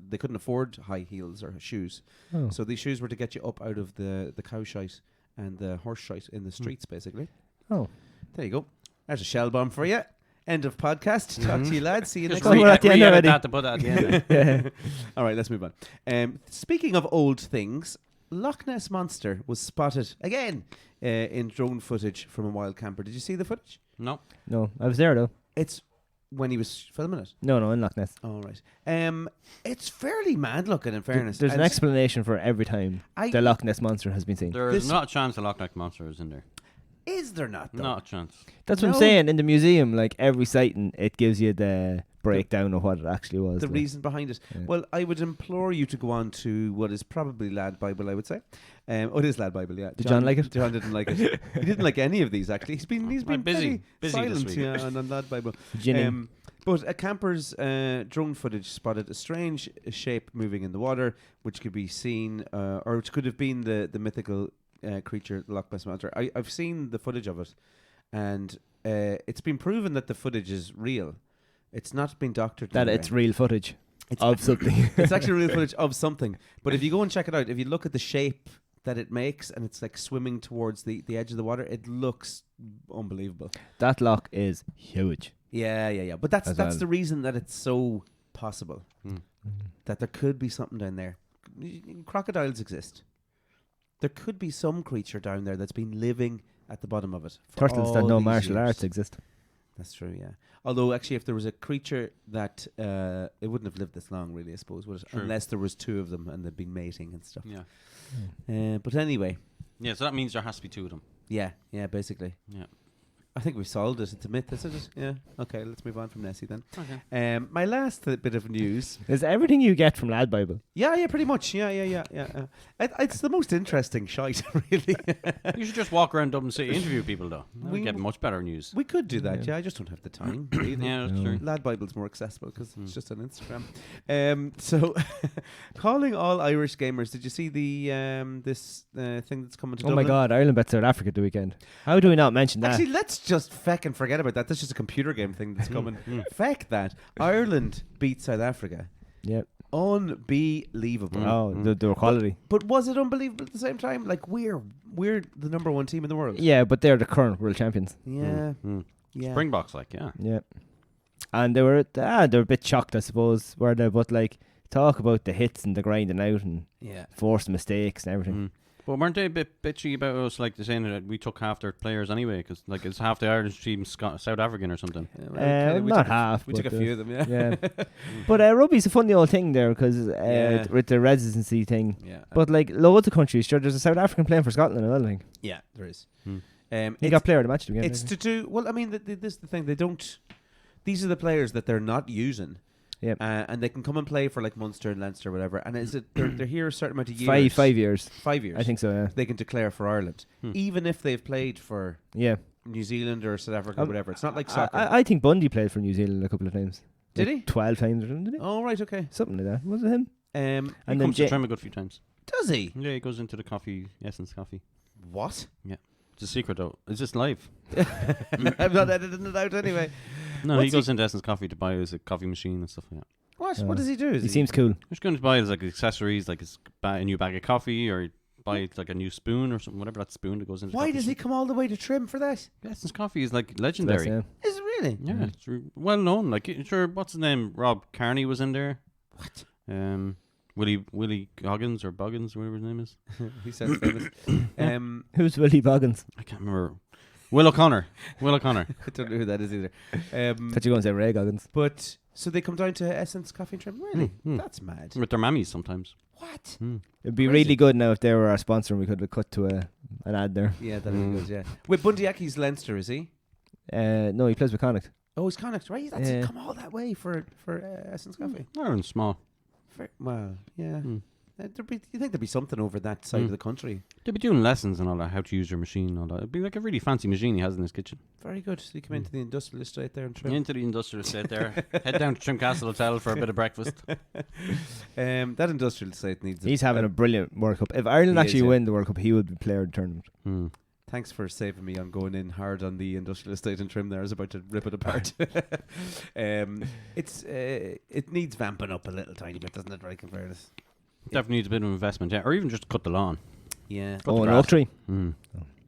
they couldn't afford high heels or shoes. Oh. So these shoes were to get you up out of the cow shite and the horse shite in the streets, basically. Oh. There you go. There's a shell bomb for you. End of podcast. Talk to you, lads. See you Just next re- week. we're at the end re-edit already. that to put that at the end. Yeah. All right, let's move on. Speaking of old things, Loch Ness Monster was spotted again in drone footage from a wild camper. Did you see the footage? No. No, I was there though. It's when he was filming it. No, in Loch Ness. All right. It's fairly mad looking, in fairness. There's an And explanation for every time I- the Loch Ness monster has been seen. There's This- not a chance the Loch Ness Monster is in there. Is there not, though? Not a chance. That's what No. I'm saying. In the museum, like every sighting, it gives you the breakdown of what it actually was. The like. reason behind it. Yeah. Well, I would implore you to go on to what is probably Lad Bible, I would say. It is Lad Bible, yeah. Did John like it? John didn't like it. He didn't like any of these, actually. He's been I'm busy this silent week. yeah, on Lad Bible. Ginny. But a camper's drone footage spotted a strange shape moving in the water, which could be seen, or which could have been the mythical creature, the Loch Ness Monster. I've seen the footage of it, and it's been proven that the footage is real. It's not been doctored. in that any it's way. real footage It's of something. It's actually real footage of something. But if you go and check it out, if you look at the shape that it makes, and it's like swimming towards the edge of the water, it looks unbelievable. That loch is huge. Yeah. But that's As well. the reason that it's so possible Mm. that there could be something down there. Crocodiles exist. There could be some creature down there that's been living at the bottom of it. For Turtles that all know these martial years. arts exist. That's true, yeah. Although, actually, if there was a creature that it wouldn't have lived this long, really, I suppose, would it? True. Unless there was two of them and they'd been mating and stuff. Yeah. But anyway, Yeah, so that means there has to be two of them. yeah, basically. Yeah. I think we've solved it. It's a myth, isn't it? Yeah. Okay, let's move on from Nessie then. Okay. My last bit of news. Is everything you get from Lad Bible? Yeah, pretty much. Yeah. It's the most interesting shite, really. You should just walk around Dublin City, interview people, though. We get much better news. We could do that, Yeah. yeah. I just don't have the time. Really. Yeah, that's No. true. Lad Bible's more accessible because it's just on Instagram. So, calling all Irish gamers. Did you see the this thing that's coming to Oh Dublin? my God, Ireland bet South Africa the weekend. How do we not mention that? Actually, let's just feckin' forget about that. That's just a computer game thing that's coming. Feck that. Ireland beat South Africa. Yep. Unbelievable. Oh, they were quality. But was it unbelievable at the same time? Like we're the number one team in the world. Yeah, but they're the current world champions. Yeah. Mm. Yeah. Springboks, like, yeah. Yeah. And they were a bit shocked, I suppose, were they? But like, talk about the hits and the grinding out and Yeah. forced mistakes and everything. Mm. But weren't they a bit bitchy about us, like, they're saying that we took half their players anyway? Because, like, it's half the Irish team South African or something. Not half. We took a but, few of them, yeah. Yeah. But rugby's a funny old thing there because Yeah. with the residency thing. Yeah. But like loads of countries, sure, there's a South African playing for Scotland as well, I think. Yeah, there is. Mm. He It's- got player of the match again. It's to do. Well, I mean, this is the thing. They don't. These are the players that they're not using. Yep. And they can come and play for like Munster and Leinster or whatever. And is it they're here a certain amount of years? 5 years. 5 years. I think so, yeah. They can declare for Ireland, even if they've played for Yeah. New Zealand or South Africa or whatever. It's not like soccer. I think Bundy played for New Zealand a couple of times. Did Like he? 12 times or something, did he? Oh right, okay. Something like that. Was it him? He And then comes to Trim a good few times. Does he? Yeah, he goes into the coffee, Essence Coffee. What? It's a secret, though. Is this live? I'm not editing it out anyway. No, What's he goes into Essence Coffee to buy his coffee machine and stuff like that. What? What does he do? Is He seems cool. He's going to buy his, like, accessories, like a new bag of coffee, or buy like a new spoon or something, whatever that spoon that goes into. Why does he come all the way to Trim for that? Essence Coffee is like legendary. Yeah. Is it really? Yeah, it's well known. Like, sure, what's his name? Rob Kearney was in there. What? Willie Goggins or Boggins, whatever his name is. He sounds famous. Who's Willie Boggins? I can't remember. Will O'Connor. I don't know who that is either. Thought you were going to say Ray Goggins. But so they come down to Essence Coffee and Trim. Really? Mm. That's mad. With their mammies sometimes. What? It'd be Crazy. really good now if they were our sponsor and we could have cut to an ad there. Yeah, that'd be good. Yeah. Wait, Bundyacki's Leinster, is he? No, he plays with Connacht. Oh, he's Connacht, right? That's Yeah. come all that way for Essence Coffee. Ireland's small. Well, yeah. Mm. You think there'd be something over that side of the country? They'd be doing lessons and all that, how to use your machine and all that. It'd be like a really fancy machine he has in his kitchen. Very good. So you come into the industrial estate there and Trim. Into the industrial estate there. Head down to Trimcastle Hotel for a bit of breakfast. That industrial estate needs. He's having a brilliant World Cup. If Ireland He is, actually yeah. win the World Cup, he would be player of the tournament. Thanks for saving me on going in hard on the industrial estate and Trim there. I was about to rip it apart. It needs vamping up a little tiny bit, doesn't it, right, in fairness? Definitely needs a bit of investment, yeah. Or even just cut the lawn. Yeah. Cut the Oh, an grass. Oak Tree.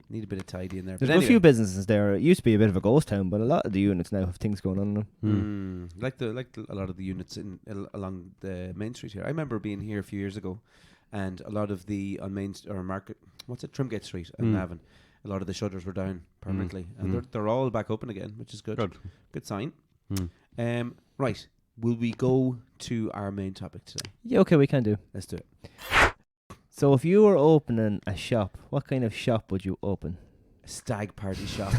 Need a bit of tidy in there. There's But a few businesses there. It used to be a bit of a ghost town, but a lot of the units now have things going on in them. Like a lot of the units along the main street here. I remember being here a few years ago, and a lot of the on Main or Market, what's it, Trimgate Street and Navan, a lot of the shutters were down permanently, and they're all back open again, which is good. Good sign. Right, will we go to our main topic today? Yeah, okay, we can do. Let's do it. So if you were opening a shop, what kind of shop would you open? A stag party shop.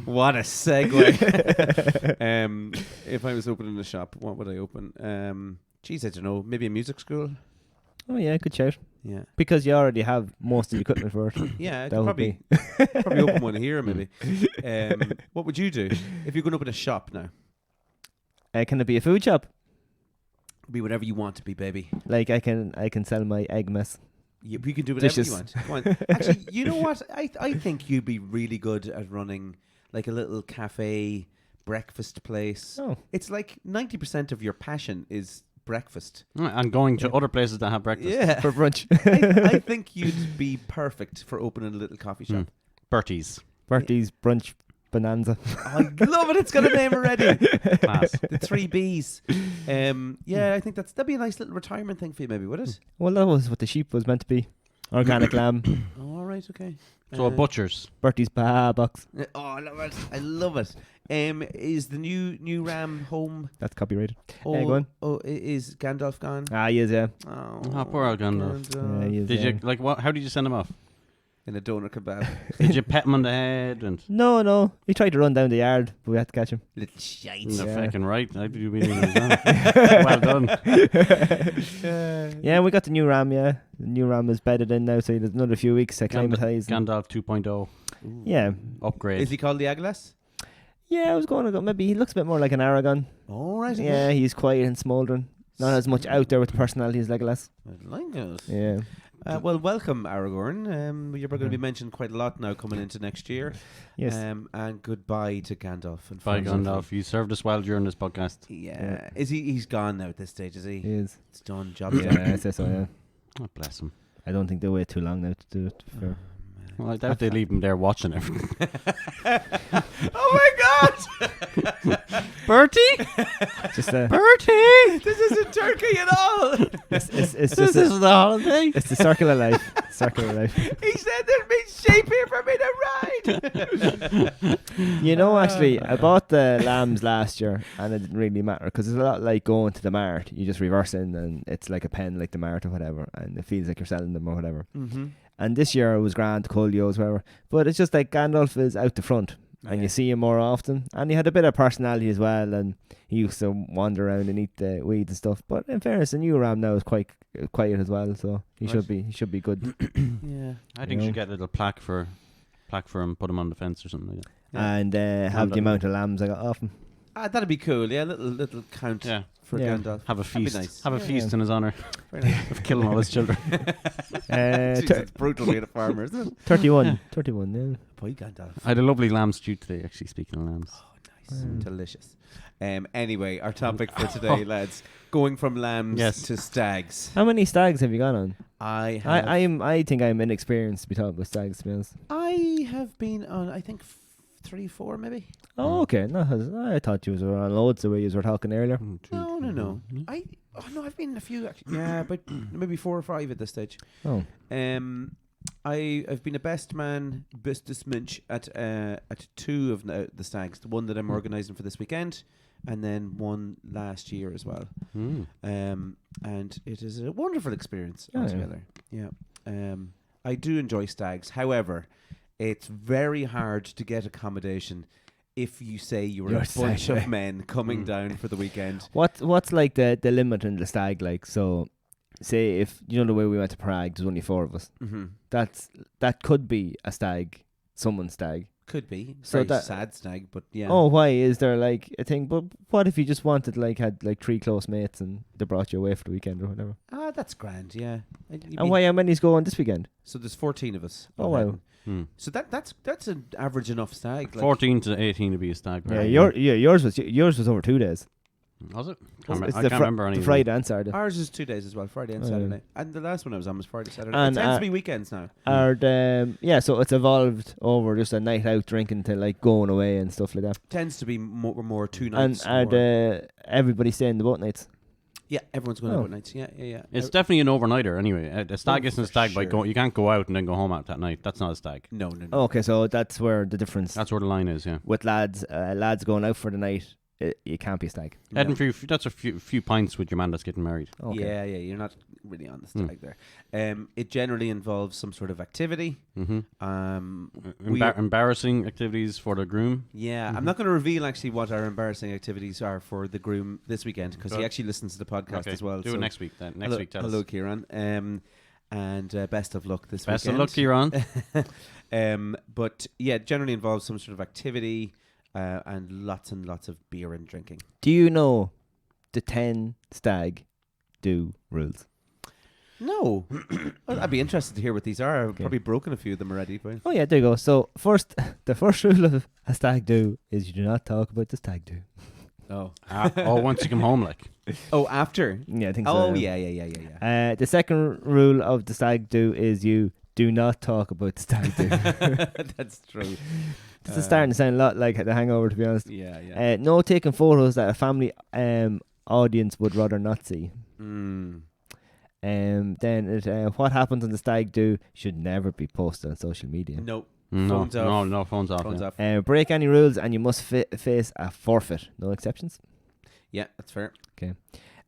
What a segue. If I was opening a shop, what would I open? Geez, I don't know. Maybe a music school. Oh yeah, good shout. Yeah, Because you already have most of the equipment for it. yeah. I That could would probably open one here, maybe. What would you do if you're going to open a shop now? Can it be a food shop? Be whatever you want to be, baby. Like I can sell my egg mess. You can do whatever Dishes. you want. Come on. Actually, you know what? I think you'd be really good at running like a little cafe breakfast place. Oh, It's like 90% of your passion is breakfast. And going to other places that have breakfast. Yeah. for brunch. I think you'd be perfect for opening a little coffee shop. Bertie's. Bertie's brunch Bonanza. I love it. It's got a name already. Class. The 3 Bs. Yeah, I think that'd be a nice little retirement thing for you, maybe, would it? Well, that was what the sheep was meant to be. Organic lamb. Oh, all right, okay. So a butcher's. Bertie's Bar box. Oh, I love it. I love it. Is the new Ram home? That's copyrighted. Oh, go on. Is Gandalf gone? Ah, he is, yeah. Oh, Poor old Gandalf. Yeah, he is, Did yeah. you like what? How did you send him off? In a doner kebab. Did you pet him on the head and? No. He tried to run down the yard, but we had to catch him. Little shite. The Yeah. fucking right. I do mean well done. Yeah, we got the new Ram, yeah. The new Ram is bedded in now, so there's another few weeks to acclimatise. Gandalf 2.0 Yeah. upgrade. Is he called the Legolas? Yeah, I was going to go. Maybe he looks a bit more like an Aragorn. All right. Yeah, he's quiet and smouldering. Not as much out there with the personality as Legolas. I like it. Yeah. Well, welcome, Aragorn. You're going to be mentioned quite a lot now coming into next year. Yes. And goodbye to Gandalf. And Bye, friends of Gandalf. You served us well during this podcast. Yeah. Is he? He's gone now at this stage, is he? He is. It's done. Job's Yeah, done. I say so, yeah. Oh, bless him. I don't think they'll wait too long now to do it. Fair. Well, I doubt they leave him there watching everything. Oh my God! Bertie? Just Bertie! This isn't Turkey at all. it's This just is the holiday. it's the circle of life. Circle of life. He said there'd be sheep here for me to ride. You know, actually, I bought the lambs last year, and it didn't really matter because it's a lot like going to the mart. You just reverse in, and it's like a pen, like the mart or whatever, and it feels like you're selling them or whatever. Mm-hmm. And this year it was grand, Coleos, whatever. But it's just like Gandalf is out the front, and you see him more often. And he had a bit of personality as well, and he used to wander around and eat the weeds and stuff. But in fairness, the new Ram now is quite quiet as well, so he should be good. Yeah. I think You you should know. get a little plaque for him, put him on the fence or something like that. And have the amount of lambs I got off him. That'd be cool. Yeah, little count Yeah. for Yeah. Gandalf. Have a That'd be feast. nice. Have a Yeah. feast in his honour Very nice. of killing all his children. Jeez, it's brutal being a farmer, isn't it? 31, yeah. Boy, Gandalf. I had a lovely lamb stew today, actually, speaking of lambs. Oh, nice. Delicious. Anyway, our topic for today, lads. Going from lambs Yes. to stags. How many stags have you gone on? I I think I'm inexperienced to be talking about stags, to be honest. have been on, I think, 3, 4 maybe. Oh, okay. No, I thought you were on loads the way you were talking earlier. No. I've been in a few actually. Yeah, but maybe 4 or 5 at this stage. Oh. I've been a best man, bestest mensch at 2 of the stags. The one that I'm organising for this weekend, and then one last year as well. And it is a wonderful experience Oh, yeah. altogether. Yeah. I do enjoy stags. However, it's very hard to get accommodation if you say you're You're a bunch stag. of men coming down for the weekend. What's like the limit in the stag like? So, say if you know the way we went to Prague, there's only 4 of us. Mm-hmm. That could be a stag, someone's stag. Could be. So Very that- sad stag, but yeah. Oh, why is there like a thing? But what if you just wanted had like 3 close mates and they brought you away for the weekend or whatever? That's grand, yeah. And why how many's going this weekend? So there's 14 of us. Oh, on wow. heading. Hmm. So that's an average enough stag. Like, 14 to 18 to be a stag. Yeah, right? yours was over 2 days. Was it? It's I can't remember any. the Friday and Saturday. Ours is 2 days as well, Friday and Oh, yeah. Saturday. And the last one I was on was Friday, Saturday. And, it tends to be weekends now. So it's evolved over just a night out drinking to like going away and stuff like that. Tends to be more 2 And nights. everybody staying the boat nights. Yeah, everyone's going Oh. out at nights. Yeah. It's definitely an overnighter anyway. A stag isn't a for stag by sure. going. You can't go out and then go home at that night. That's not a stag. No. Okay, so that's where the difference That's where the line is. Yeah. with lads going out for the night. You can't be a stag. No. Heading for that's a few pints with your man that's getting married. Okay. Yeah, you're not really on the stag there. It generally involves some sort of activity. Mm-hmm. We- Embarrassing activities for the groom. Yeah, I'm not going to reveal actually what our embarrassing activities are for the groom this weekend because he Good. actually listens to the podcast Okay, as well. Do so it next week then. Next hello, week, tell hello, us. Kieran. And best of luck this Best of weekend. luck, Kieran. But yeah, it generally involves some sort of activity and lots of beer and drinking. Do you know the 10 stag do rules? No, well, I'd be interested to hear what these are. I've Okay. probably broken a few of them already. But Oh yeah, there you go. So the first rule of a stag do is you do not talk about the stag do. Once you come home, like. after. Yeah, I think so. Oh yeah. The second rule of the stag do is you do not talk about the stag do. That's true. This is starting to sound a lot like The Hangover, to be honest. Yeah. No taking photos that a family audience would rather not see. Mm. Then what happens on the stag do should never be posted on social media. No. No, Phones off. no, phones off. Phones yeah. off. Break any rules and you must face a forfeit. No exceptions. Yeah, that's fair.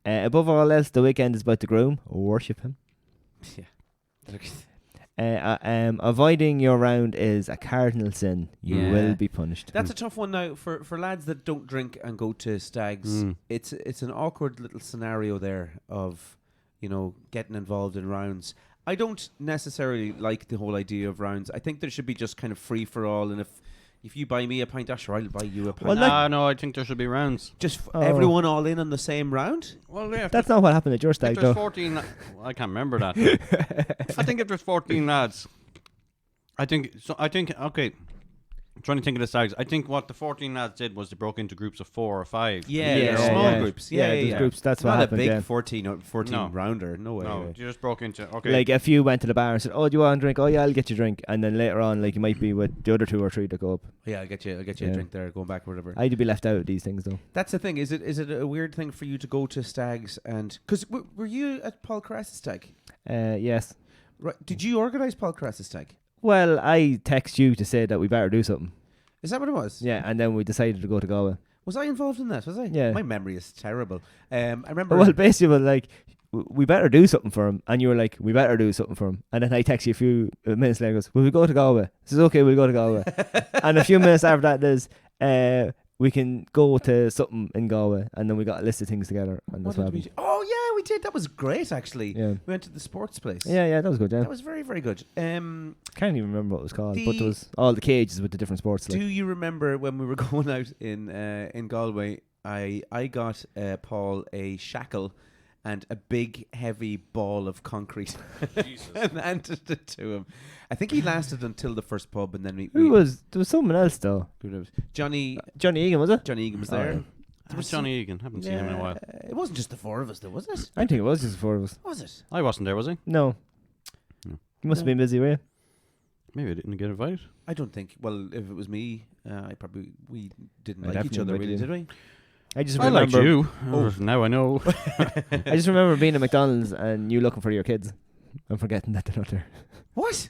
Above all else, the weekend is about the groom. Worship him. Yeah. Avoiding your round is a cardinal sin. You Yeah. will be punished. That's a tough one now for lads that don't drink and go to stags. It's an awkward little scenario there of, getting involved in rounds. I don't necessarily like the whole idea of rounds. I think there should be just kind of free for all, and if you buy me a pint, sure, I'll buy you a pint. Well, No, I think there should be rounds. Just everyone all in on the same round? Well, yeah. That's not what happened at your If stag, there's though. 14, I can't remember that. I think if there's 14 lads, okay. I'm trying to think of the stags. I think what the 14 lads did was they broke into groups of 4 or 5. Yeah, small groups. Yeah, there's groups. That's what not happened. a big Yeah. 14 No. rounder. No way. No, you just broke into. Okay. Like a few went to the bar and said, "Oh, do you want a drink? Oh, yeah, I'll get you a drink." And then later on, like you might be with the other 2 or 3 that go up. Yeah, I'll get you a Yeah. drink there, going back or whatever. I'd be left out of these things, though. That's the thing. Is it a weird thing for you to go to stags and because were you at Paul Caress's stag? Yes. Right. Did you organise Paul Caress's stag? Well, I text you to say that we better do something. Is that what it was? Yeah, and then we decided to go to Galway. Was I involved in that? Was I? Yeah. My memory is terrible. I remember. Well, basically, we're like, we better do something for him. And you were like, we better do something for him. And then I text you a few minutes later, goes, will we go to Galway? I says, okay, we'll go to Galway. And a few minutes after that, there's, we can go to something in Galway. And then we got a list of things together. And that's what did we happened. do? Oh yeah, we did. That was great, actually. Yeah. We went to the sports place. Yeah, that was good, yeah. That was very, very good. Can't even remember what it was called, but The- there was all the cages with the different sports. Do Like. you remember when we were going out in Galway? I got Paul a shackle and a big heavy ball of concrete and handed it to him. I think he lasted until the first pub, and then There was someone else though. Johnny Johnny Egan, was it? Johnny Egan was Oh, there. yeah. There was Johnny Egan. Haven't seen him in a while. It wasn't just the 4 of us, though, was it? I think it was just the 4 of us. Was it? I wasn't there, was I? No. No. You must have been busy, were you? Maybe I didn't get invited. I don't think. Well, if it was me, we didn't I like each definitely other, really, invited did we? I just I remember. liked you. Oh. Now I know. I just remember being at McDonald's and you looking for your kids. I'm forgetting that they're not there. What?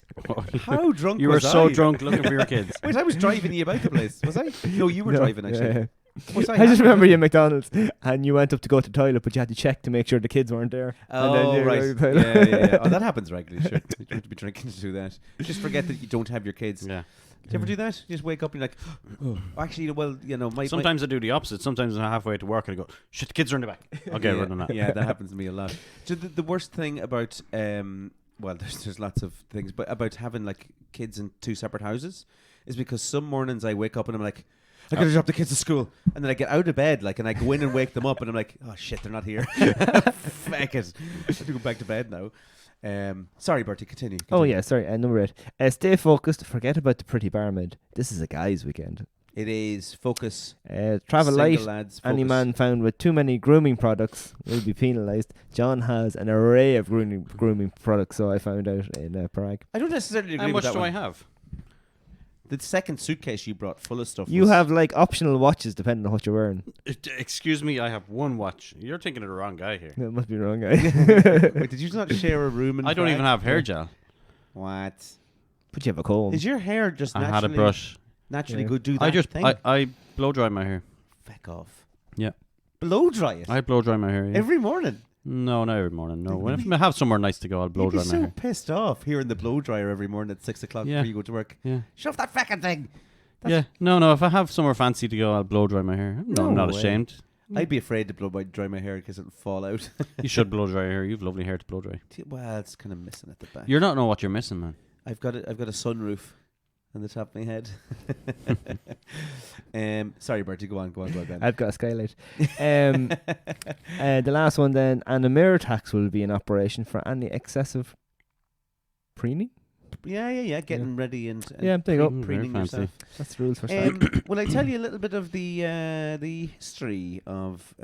How drunk You were was so I? drunk looking for your kids. Wait, I was driving you about the place, was I? No, you were No, driving, actually. yeah. Was I just happy? remember you at McDonald's and you went up to go to the toilet, but you had to check to make sure the kids weren't there. and then Oh, you right. went to the toilet. Yeah. Oh, that happens regularly. Sure. You don't have to be drinking to do that. Just forget that you don't have your kids. Yeah. Do you ever do that? You just wake up and you're like, oh. Actually, well, my Sometimes I do the opposite. Sometimes I'm halfway to work and I go, shit, the kids are in the back. I'll get rid of that. Yeah, that happens to me a lot. So the worst thing about well, there's lots of things, but about having like kids in 2 separate houses is because some mornings I wake up and I'm like, I gotta drop the kids to school, and then I get out of bed like, and I go in and wake them up, and I'm like, oh shit, they're not here. Fuck it, I have to go back to bed now. Sorry, Bertie, continue. Oh, yeah, sorry. Number 8. Stay focused. Forget about the pretty barmaid. This is a guy's weekend. It is focus. Travel Single light. lads, Any focus. man found with too many grooming products will be penalised. John has an array of grooming products, so I found out in Prague. I don't necessarily agree How with much that do I one. have? The second suitcase you brought full of stuff. You was- have like optional watches depending on what you're wearing. Excuse me, I have one watch. You're thinking of the wrong guy here. That must be wrong, guy. Wait, did you not share a room in I don't Prague? even have hair gel. What? But you have a comb. Is your hair just I naturally, had a brush. naturally Yeah. good do that I just thing? I blow dry my hair. Feck off. Yeah. Blow dry it? I blow dry my hair. Yeah. Every morning? No, not every morning. No, when I have somewhere nice to go, I'll blow You'd be dry my so hair. pissed off hearing the blow dryer every morning at 6 o'clock Yeah. before you go to work. Yeah. Shut off that fucking thing. Yeah. No. If I have somewhere fancy to go, I'll blow dry my hair. No, I'm No not way. ashamed. I'd be afraid to dry my hair because it'll fall out. You should blow dry your hair. You've lovely hair to blow dry. Well, it's kind of missing at the back. You don't know what you're missing, man. I've got a sunroof on the top of my head. Sorry, Bertie, go on, Ben. I've got a skylight. The last one then, and a mirror tax will be in operation for any excessive preening. Yeah. Getting ready and Yeah, there you go. Very preening fancy. yourself. That's the rules for stag. Will I tell you a little bit of the history of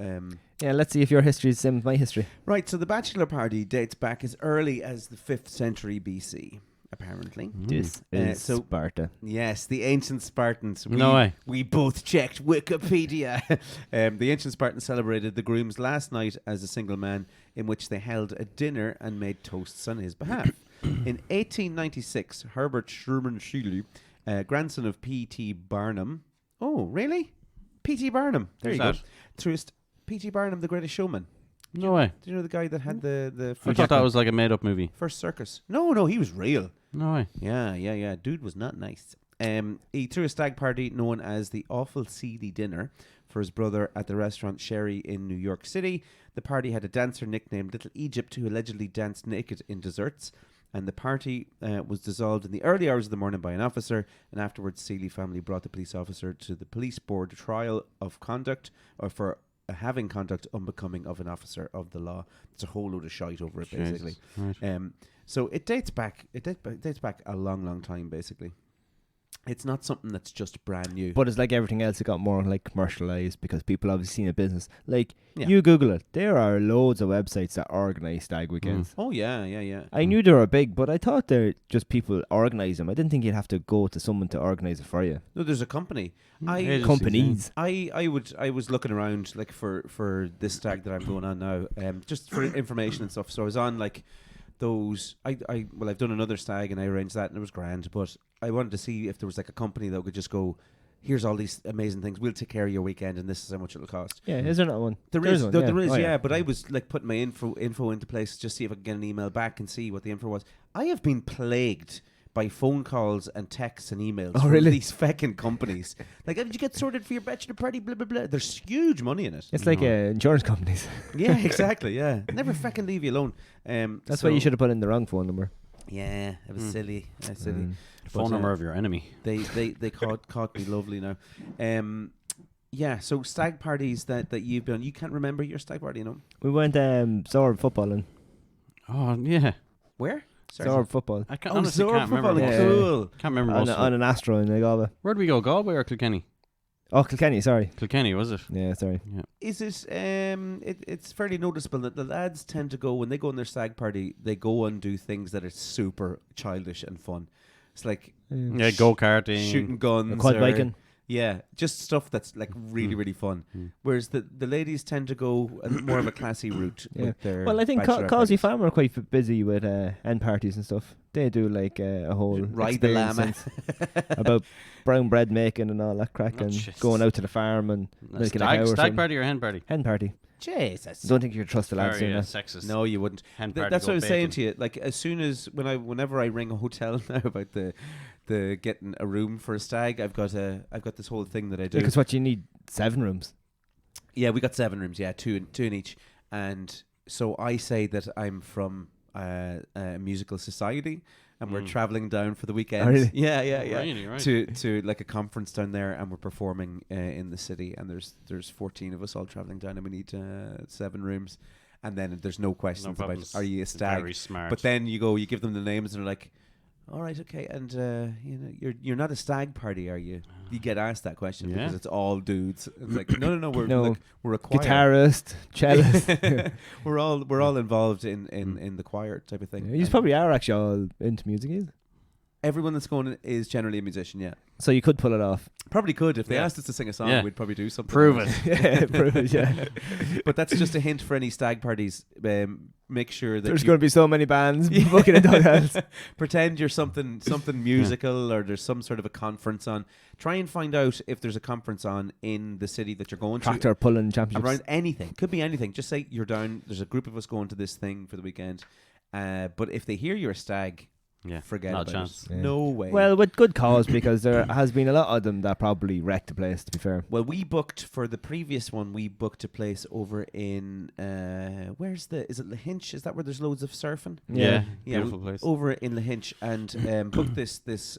Yeah, let's see if your history is the same as my history. Right, so the bachelor party dates back as early as the 5th century BC. apparently. This is so- Sparta. Yes, the ancient Spartans. No way. We both checked Wikipedia. The ancient Spartans celebrated the grooms last night as a single man, in which they held a dinner and made toasts on his behalf. In 1896, Herbert Sherman Shealy, grandson of P.T. Barnum. Oh, really? P.T. Barnum. There Who's you go. that? Truest. P.T. Barnum, the Greatest Showman. No way. Do you know the guy that had the I thought that was like a made-up movie. first circus? No, he was real. No way. Yeah. Dude was not nice. He threw a stag party known as the Awful Seedy Dinner for his brother at the restaurant Sherry in New York City. The party had a dancer nicknamed Little Egypt who allegedly danced naked in desserts. And the party was dissolved in the early hours of the morning by an officer. And afterwards, Seeley family brought the police officer to the police board trial of conduct or for having conduct unbecoming of an officer of the law. It's a whole load of shite over it, basically. Jesus. Right. So it dates back. It dates back a long time, basically. It's not something that's just brand new. But it's like everything else, it got more like commercialized because people obviously seen a business. Like, Yeah. you Google it, there are loads of websites that organise stag weekends. Oh yeah. I knew they were big, but I thought they're just people organise them. I didn't think you'd have to go to someone to organise it for you. No, there's a company. Agencies, Companies. I was looking around like for this stag that I'm going on now, just for information and stuff. So I was on like those. I've done another stag and I arranged that and it was grand. But I wanted to see if there was like a company that could just go, here's all these amazing things. We'll take care of your weekend and this is how much it'll cost. Yeah, is there not one? There There's is, one, there is, Oh, yeah. But I was like putting my info into place just see if I could get an email back and see what the info was. I have been plagued by phone calls and texts and emails Oh, from really? these feckin' companies. Like, did you get sorted for your bachelor party? Blah, blah, blah. There's huge money in it. It's like insurance companies. Yeah, exactly, yeah. Never feckin' leave you alone. That's why you should have put in the wrong phone number. Yeah, it was silly. Silly. Mm. Phone But, number of your enemy. They caught me lovely now. Yeah, so stag parties that you've done. You can't remember your stag party, you know? We went Zorb footballing. Oh yeah. Where? Zorb football. I can't, Oh, honestly Zorb can't remember. footballing. Yeah. Cool. Can't remember On, most on of it. an Astro in Galway. Where did we go? Galway or Kilkenny? Oh, Kilkenny, sorry. Kilkenny, was it? Yeah, sorry. Yeah. Is it? It's fairly noticeable that the lads tend to go when they go on their stag party. They go and do things that are super childish and fun. It's like Yeah, go karting. shooting guns, Quad or- biking. Yeah, just stuff that's like really fun. Whereas the ladies tend to go more of a classy route. Yeah. With their Well, I think bachelorette Causey parties. Farm are quite busy with end parties and stuff. They do like a whole Ride the experience llama. about brown bread making and all that crack Oh, and Jesus. going out to the farm and milking a cow or Stag something. party or hen party? Hen party. Jesus. Don't think you could trust the lads Very doing that. sexist. No, you wouldn't. Hen party. That's go what I was saying bacon. to you. Like as soon as whenever I ring a hotel now about the getting a room for a stag, I've got this whole thing that I do. Because what you need 7 rooms. Yeah, we got 7 rooms. Yeah, two in each. And so I say that I'm from a musical society, and we're traveling down for the weekend. Oh, really? Yeah. Really, right. To like a conference down there, and we're performing in the city. And there's 14 of us all traveling down, and we need 7 rooms. And then there's no questions about problems. are you a stag? Very smart. But then you give them the names, and they're like, all right, okay, and you know, you're not a stag party, are you? You get asked that question Yeah. because it's all dudes. It's like no, we're No. like, we're a choir. Guitarist, cellist. we're all involved in the choir type of thing. You And probably are actually all into music, is it? everyone that's going is generally a musician. Yeah, So you could pull it off. probably could if they Yeah. asked us to sing a song, Yeah. we'd probably do something. Prove like it. Yeah, prove it, yeah. But that's just a hint for any stag parties. Make sure that There's you going to be so many bands booking into hotels. pretend you're something musical, or there's some sort of a conference on. Try and find out if there's a conference on in the city that you're going to. Tractor pulling championships. Around anything. Could be anything. Just say you're down. There's a group of us going to this thing for the weekend. But if they hear you're a stag, Yeah, forget not a about chance. it. Yeah. No way. Well, with good cause, because there has been a lot of them that probably wrecked the place, to be fair. Well, we booked for the previous one. We booked a place over in is it Lahinch? Is that where there's loads of surfing? Yeah, Yeah, beautiful place. Over in Lahinch, and booked this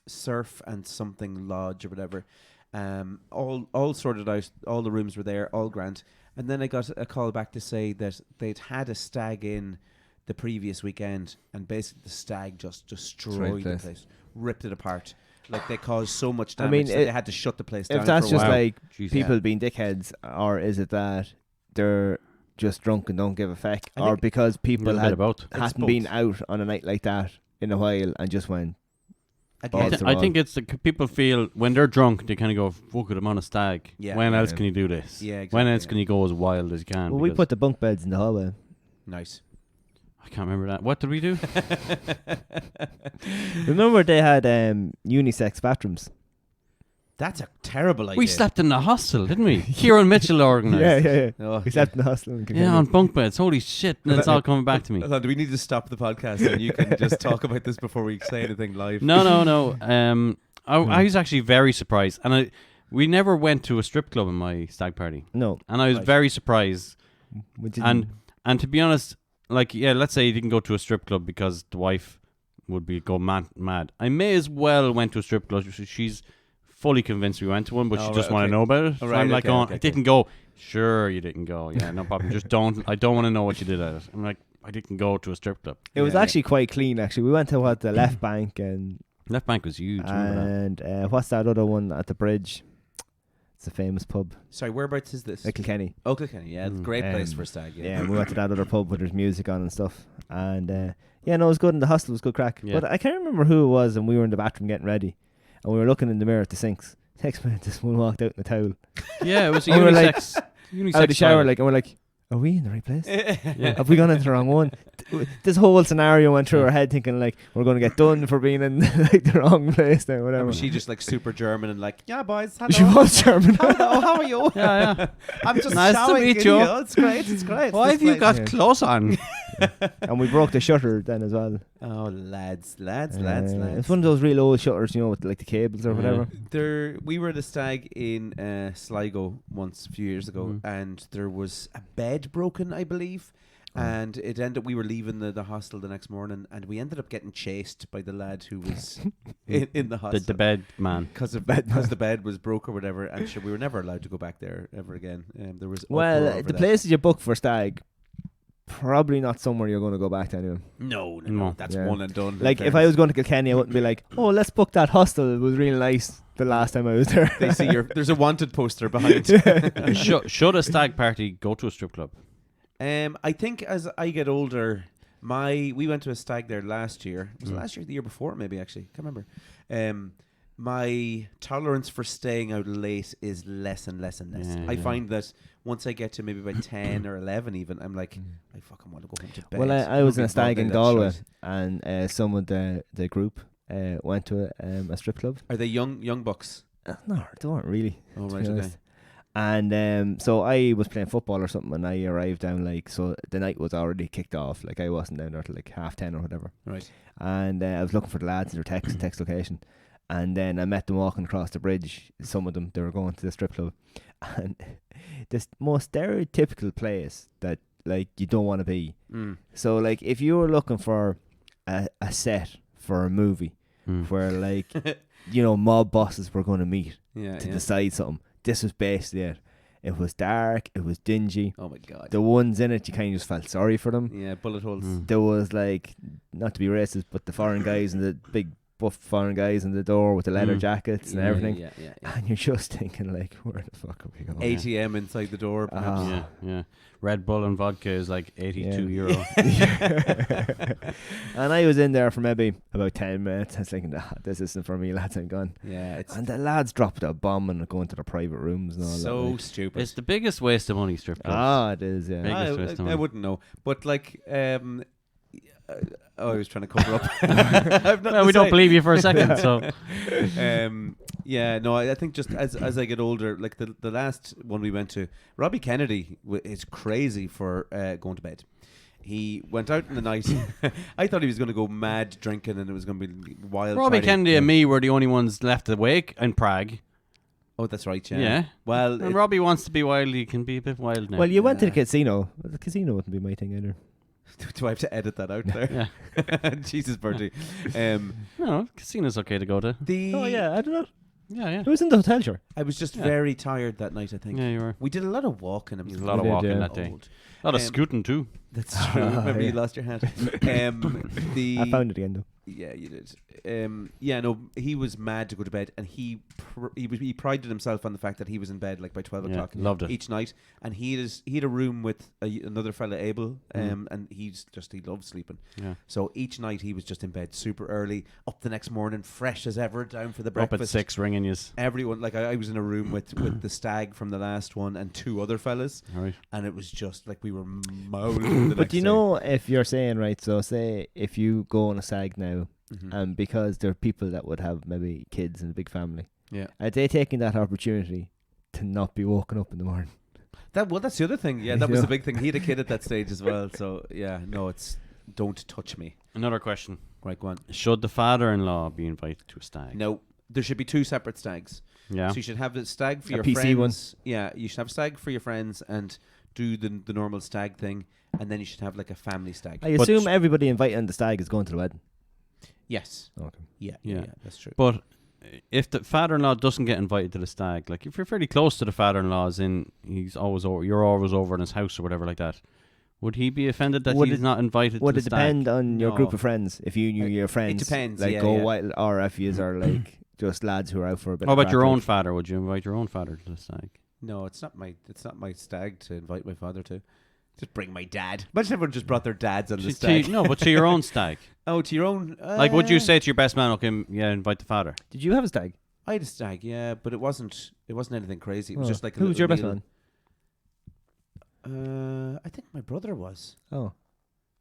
surf and something lodge or whatever. All sorted out. All the rooms were there. All grand. And then I got a call back to say that they'd had a stag in the previous weekend, and basically the stag just destroyed the place, ripped it apart. Like they caused so much I damage mean, that they had to shut the place down. If that's for a just while. like Jeez. people Yeah. being dickheads, or is it that they're just drunk and don't give a feck, I or think because people Little bit had of both. hadn't both. been out on a night like that in a while and just went. Again, Balls I think it's people feel when they're drunk, they kind of go, fuck it, I'm on a stag. Yeah. When else Yeah. can you do this? Yeah, exactly, When else yeah. can you go as wild as you can? Well, we Because- put the bunk beds in the hallway. nice. I can't remember that. What did we do? Remember they had unisex bathrooms. That's a terrible idea. We slept in the hostel, didn't we? Kieran Mitchell organised. Yeah. Oh, We slept in the hostel. In Yeah, on bunk beds. Holy shit. And it's all coming back to me. Hold on, do we need to stop the podcast and you can just talk about this before we say anything live? No. I was actually very surprised. And we never went to a strip club in my stag party. No. And I was Right. very surprised. We didn't. And to be honest, like, yeah, let's say you didn't go to a strip club because the wife would be go mad. I may as well went to a strip club. She's fully convinced we went to one, but she Oh, just right, want to okay. know about it. Oh, So right, I'm like, okay, going, okay, I didn't go. Sure, you didn't go. Yeah, no problem. Just don't. I don't want to know what you did at it. I'm like, I didn't go to a strip club. It was Yeah. actually quite clean. Actually, we went to the left bank and Left bank was huge. Remember that? and what's that other one at the bridge? It's a famous pub, Sorry, whereabouts is this? Kilkenny. Oh, Kilkenny, yeah. It's a great place Um, for stag, Yeah, and we went to that other pub where there's music on and stuff. And yeah, no, it was good. And the hostel was good crack. Yeah. But I can't remember who it was. And we were in the bathroom getting ready, and we were looking in the mirror at the sinks. Next minute, this one walked out in a towel Yeah, it was a And we were like- unisex out of the shower, toilet. like, and we're like, "Are we in the right place? Yeah. Have we gone into the wrong one?" This whole scenario went through our head, thinking like we're going to get done for being in like the wrong place now, whatever. Was she just like super German and like, yeah, boys, hello. She was German. Hello, how are you? Yeah. I'm just Nice to showering meet in you. here. It's great, it's great. Why This have you place- got Yeah. clothes on? And we broke the shutter then as well. Oh, lads. It's one of those real old shutters, with like the cables or Yeah. whatever. We were at a stag in Sligo once a few years ago, and there was a bed broken, I believe. And it ended up, we were leaving the hostel the next morning, and we ended up getting chased by the lad who was in the hostel. The bed man. Because the bed was broke or whatever, and sure, we were never allowed to go back there ever again. There was uproar Well, over the that. places you book for stag, probably not somewhere you're going to go back to anyway. No, No. that's Yeah. one and done. Like if I was going to Kilkenny, I wouldn't be like, "Oh, let's book that hostel. It was really nice the last time I was there." they see there's a wanted poster behind. Should a stag party go to a strip club? I think as I get older, we went to a stag there last year. Was it last year or the year before? Maybe actually, can't remember. My tolerance for staying out late is less and less and less. Yeah, I yeah. find that once I get to maybe about 10 or 11 even, I'm like, I fucking want to go home to bed. Well, I was in a stag in That's Galway, shite. and some of the group went to a strip club. Are they young bucks? No, they weren't really. Oh, to right, be okay. honest. And so I was playing football or something, and I arrived down so the night was already kicked off. Like I wasn't down there till like 10:30 or whatever. Right. And I was looking for the lads in their text location, and then I met them walking across the bridge. Some of them, they were going to the strip club, and this most stereotypical place that like you don't want to be. So like if you were looking for a set for a movie where like mob bosses were going to meet Yeah, to yeah. decide something, this was basically it. It was dark, it was dingy. Oh my god. The ones in it, you kind of just felt sorry for them. Yeah, bullet holes. There was like, not to be racist, but the foreign guys and the big buff foreign guys in the door with the leather jackets and Yeah, everything. Yeah. And you're just thinking like, where the fuck are we going? ATM inside the door, perhaps. Ah. Yeah. Red Bull and vodka is like 82 euro. And I was in there for maybe about 10 minutes. I was thinking, this isn't for me, lads, I'm gone. Yeah, it's And the lads dropped a bomb and go into their private rooms and all that. so like. stupid. It's the biggest waste of money, strip clubs. Ah, it is, yeah. Big- biggest waste of I money. wouldn't know, but like, I was trying to cover up. I've nothing Well, to we don't say. believe you for a second, so Yeah, no, I think just as I get older, like the last one we went to, Robbie Kennedy is crazy for going to bed. He went out in the night. I thought he was going to go mad drinking and it was going to be wild. Robbie partying. Kennedy and me were the only ones left awake in Prague. Oh, that's right. Yeah. Yeah. Well, And Robbie wants to be wild. He can be a bit wild now. Well, you went to the casino. Well, the casino wouldn't be my thing either. do I have to edit that out there? Yeah. Jesus, Bertie. No, casino's okay to go to. Oh, yeah, I don't know. Yeah. It was in the hotel, sure. I was just Yeah. very tired that night. I think. Yeah, you were. We did a lot of walking. There's a lot of We did, walking yeah. that day. Old. A lot of scooting too. That's true. Remember you lost your hat. I found it again though. Yeah, you did. No, he was mad to go to bed, and he prided himself on the fact that he was in bed like by 12 o'clock. Loved it. Each night, and he had a room with another fella, Abel, and he loves sleeping. Yeah. So each night he was just in bed super early, up the next morning, fresh as ever, down for the breakfast. Up at 6 ringing yous. Everyone, like I was in a room with the Stag from the last one and 2 other fellas, Right. and it was just like we were mowing. But do you know, if you're saying, right, so say if you go on a stag now, and because there are people that would have maybe kids and a big family, are they taking that opportunity to not be woken up in the morning? That's the other thing. Yeah, that was the big thing. He had a kid at that stage as well. So it's don't touch me. Another question. Right, go on. Should the father-in-law be invited to a stag? No, there should be 2 separate stags. Yeah. So you should have the stag for A your PC friends. Yeah, you should have stag for your friends and do the normal stag thing, and then you should have like a family stag. I assume everybody invited on the stag is going to the wedding. Yes. Okay. Yeah, that's true. But if the father-in-law doesn't get invited to the stag, like if you're fairly close to the father-in-law, as in he's always over, you're always over in his house or whatever like that, would he be offended that he's not invited to the stag? Would it depend on your group of friends? If you knew your friends, it depends. Like go wild, or if you are like just lads who are out for a bit. How of about your crack, own like? father? Would you invite your own father to the stag? No, it's not my stag to invite my father to. Just bring my dad. Imagine everyone just brought their dads on the stag. No, but to your own stag. Oh, to your own. Like, would you say to your best man, okay, invite the father? Did you have a stag? I had a stag, yeah, but it wasn't anything crazy. It was just like who was your best man? I think my brother was. Oh,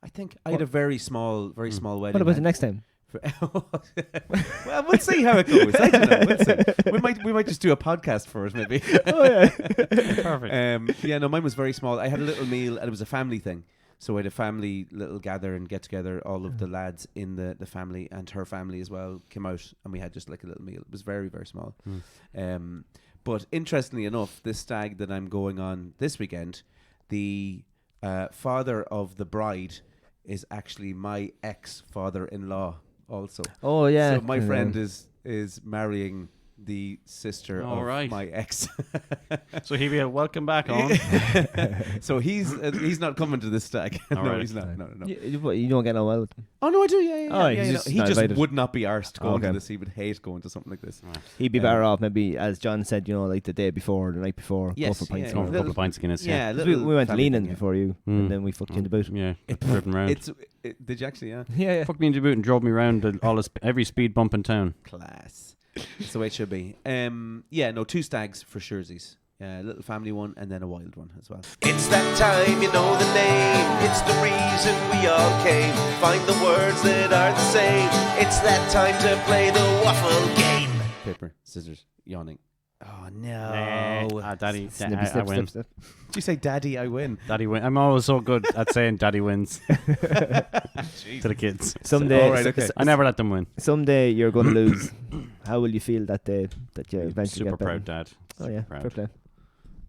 I think I had a very small wedding. what about the next time? Well, we'll see how it goes. I don't know. We'll see. We might just do a podcast for it, maybe. Oh yeah, perfect. No, mine was very small. I had a little meal, and it was a family thing. So we had a family little gather and get together. All of the lads in the family and her family as well came out, and we had just like a little meal. It was very, very small. But interestingly enough, this stag that I'm going on this weekend, the father of the bride is actually my ex-father-in-law also. Oh yeah. So my friend is marrying the sister of my ex. So he'll be a welcome back on. So he's not coming to this stag. No, right. he's not. No. You don't get on well with them. Oh no, I do. Yeah. Oh, yeah, he's just he not just invited. would not be arsed going Okay. to this. He would hate going to something like this. He'd be better off maybe, as John said, like the day before, or the night before, Yes, go for pints. yeah, Go and for a all. couple of pints of Guinness. Yeah, We went to family Leanin thing, yeah. before you, and then we fucked you in the boot. Yeah, driven around. Did you actually? Yeah. Yeah. Fucked me in the boot and drove me around every speed bump in town. Class. That's the way it should be. 2 stags for surezies. A little family one and then a wild one as well. It's that time, you know the name. It's the reason we all came. Find the words that are the same. It's that time to play the waffle game. Paper, scissors, yawning. Oh no! Daddy, Snippy, I snip, win. snip. Did you say, "Daddy, I win"? Daddy win. I'm always so good at saying Daddy wins to the kids. Someday, All right, okay. I never let them win. someday you're going to lose. How will you feel that day that you eventually Super get better? proud dad. Oh yeah, Proud. fair play.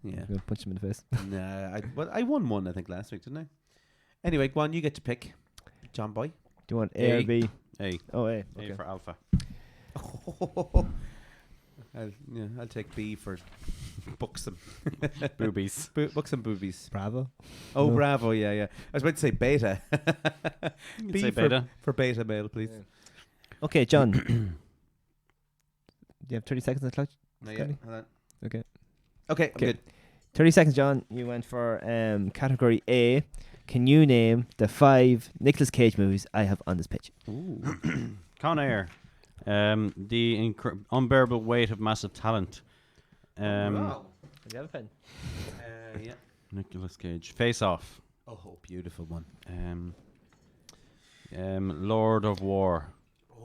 Yeah. I'm gonna punch him in the face. Nah, I won one I think last week, didn't I? Anyway, go on, you get to pick, John Boy. Do you want A or A. B? A. Oh, A. A Okay. for alpha. I'll take B for buxom. Boobies. Buxom boobies. Bravo. Oh, No. bravo! Yeah. I was about to say beta. B say for beta. for beta male, please. Okay, John. Do you have 30 seconds on the clock? No, yeah. Scotty? Hold on. Okay. Okay, I'm Okay. good. 30 seconds, John. You went for category A. Can you name the 5 Nicolas Cage movies I have on this page? Con Air. The unbearable weight of massive talent. Wow. Do you have a pen? Yeah. Nicolas Cage. Face Off. Oh, beautiful one. Lord of War.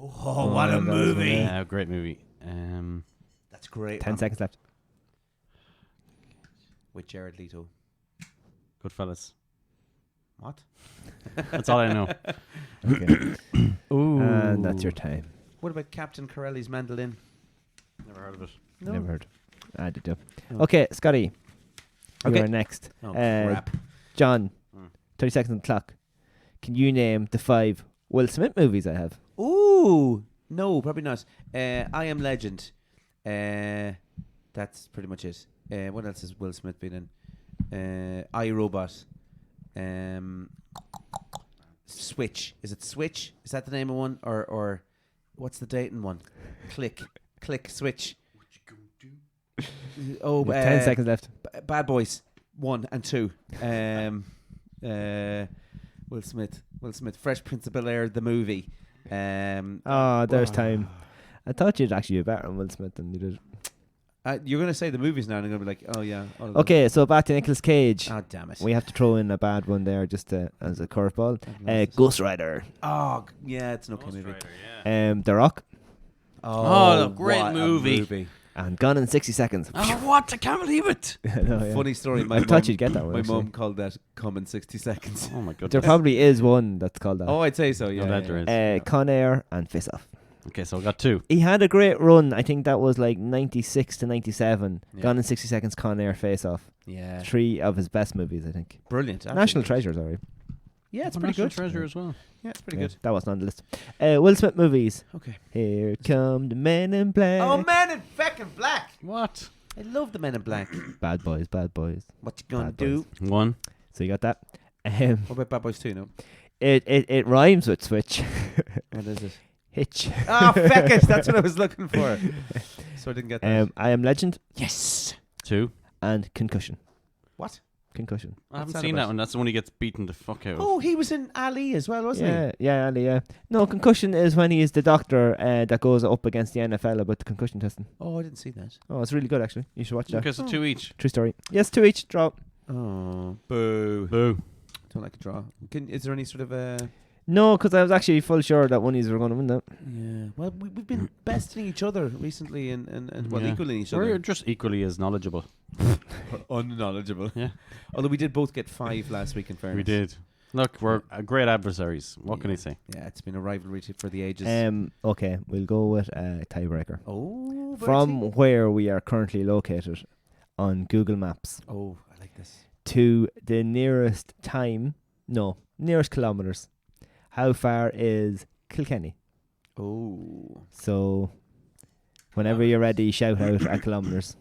Oh, what a movie! Yeah, great movie. That's great. 10 seconds left. With Jared Leto. Goodfellas. What? That's all I know. Okay. Ooh. And that's your time. What about Captain Corelli's mandolin? Never heard of it. No. Never heard. I did, No. Okay, Scotty. You Okay. are next. Oh, crap. John, Hmm. 30 seconds on the clock. Can you name the 5 Will Smith movies I have? Ooh, no, probably not. I Am Legend. That's pretty much it. What else has Will Smith been in? I, Robot. Switch. Is it Switch? Is that the name of one? Or what's the dating one? Click, Switch. Oh, 10 seconds left. Bad Boys 1 and 2. Will Smith. Fresh Prince of Bel-Air, the movie. There's time. I thought you'd actually be better on Will Smith than you did. You're going to say the movies now, and I'm going to be like, oh yeah. Okay, so back to Nicolas Cage. Oh, damn it. We have to throw in a bad one there just as a curveball. Ghost Rider. Oh, yeah, it's an okay movie. The Rock. Oh, great what a movie. And Gone in 60 Seconds. Oh, what? I can't believe it. Funny story. I thought you'd get that one. My actually. mum called that "Come in 60 Seconds." Oh my goodness. There probably is one that's called that. Oh, I'd say so. Yeah. No, there is. Con Air and Face Off. Okay, so I got 2. He had a great run. I think that was like 96 to 97. Yeah. Gone in 60 Seconds, Con Air, Face Off. Yeah. 3 of his best movies, I think. Brilliant. National Treasure, sorry. Yeah, it's Oh, pretty National good. Treasure as well. Yeah, it's pretty good. That wasn't on the list. Will Smith movies. Okay. Here come the Men in Black. Oh, Men in fucking Black. What? I love the Men in Black. Bad Boys, Bad Boys. What you gonna Bad do? 1. So you got that. What about Bad Boys 2? No. It rhymes with Switch. What is it? Hitch. Oh, feck it. That's what I was looking for. So I didn't get that. I Am Legend Yes. 2. and Concussion. What? Concussion. I haven't that seen about? that one. That's the one he gets beaten the fuck out of. Oh, he was in Ali as well, wasn't he? Yeah, Ali, yeah. No, Concussion is when he is the doctor that goes up against the NFL about the concussion testing. Oh, I didn't see that. Oh, it's really good, actually. You should watch that. Okay, so 2 each. True story. Yes, 2 each. Draw. Oh, boo. Boo. Don't like a draw. Is there any sort of No, because I was actually full sure that one of you were going to win that. Yeah. Well, we've been besting each other recently and well, Yeah. equaling each We're other. just equally as knowledgeable. Unknowledgeable. Yeah. Although we did both get 5 last week, in fairness. We did. Look, we're great adversaries. What can I say? Yeah, it's been a rivalry for the ages. Okay, we'll go with tiebreaker. Oh, From where we are currently located on Google Maps Oh, I like this. to the nearest kilometres. How far is Kilkenny? Oh. So, whenever you're ready, shout out at kilometres.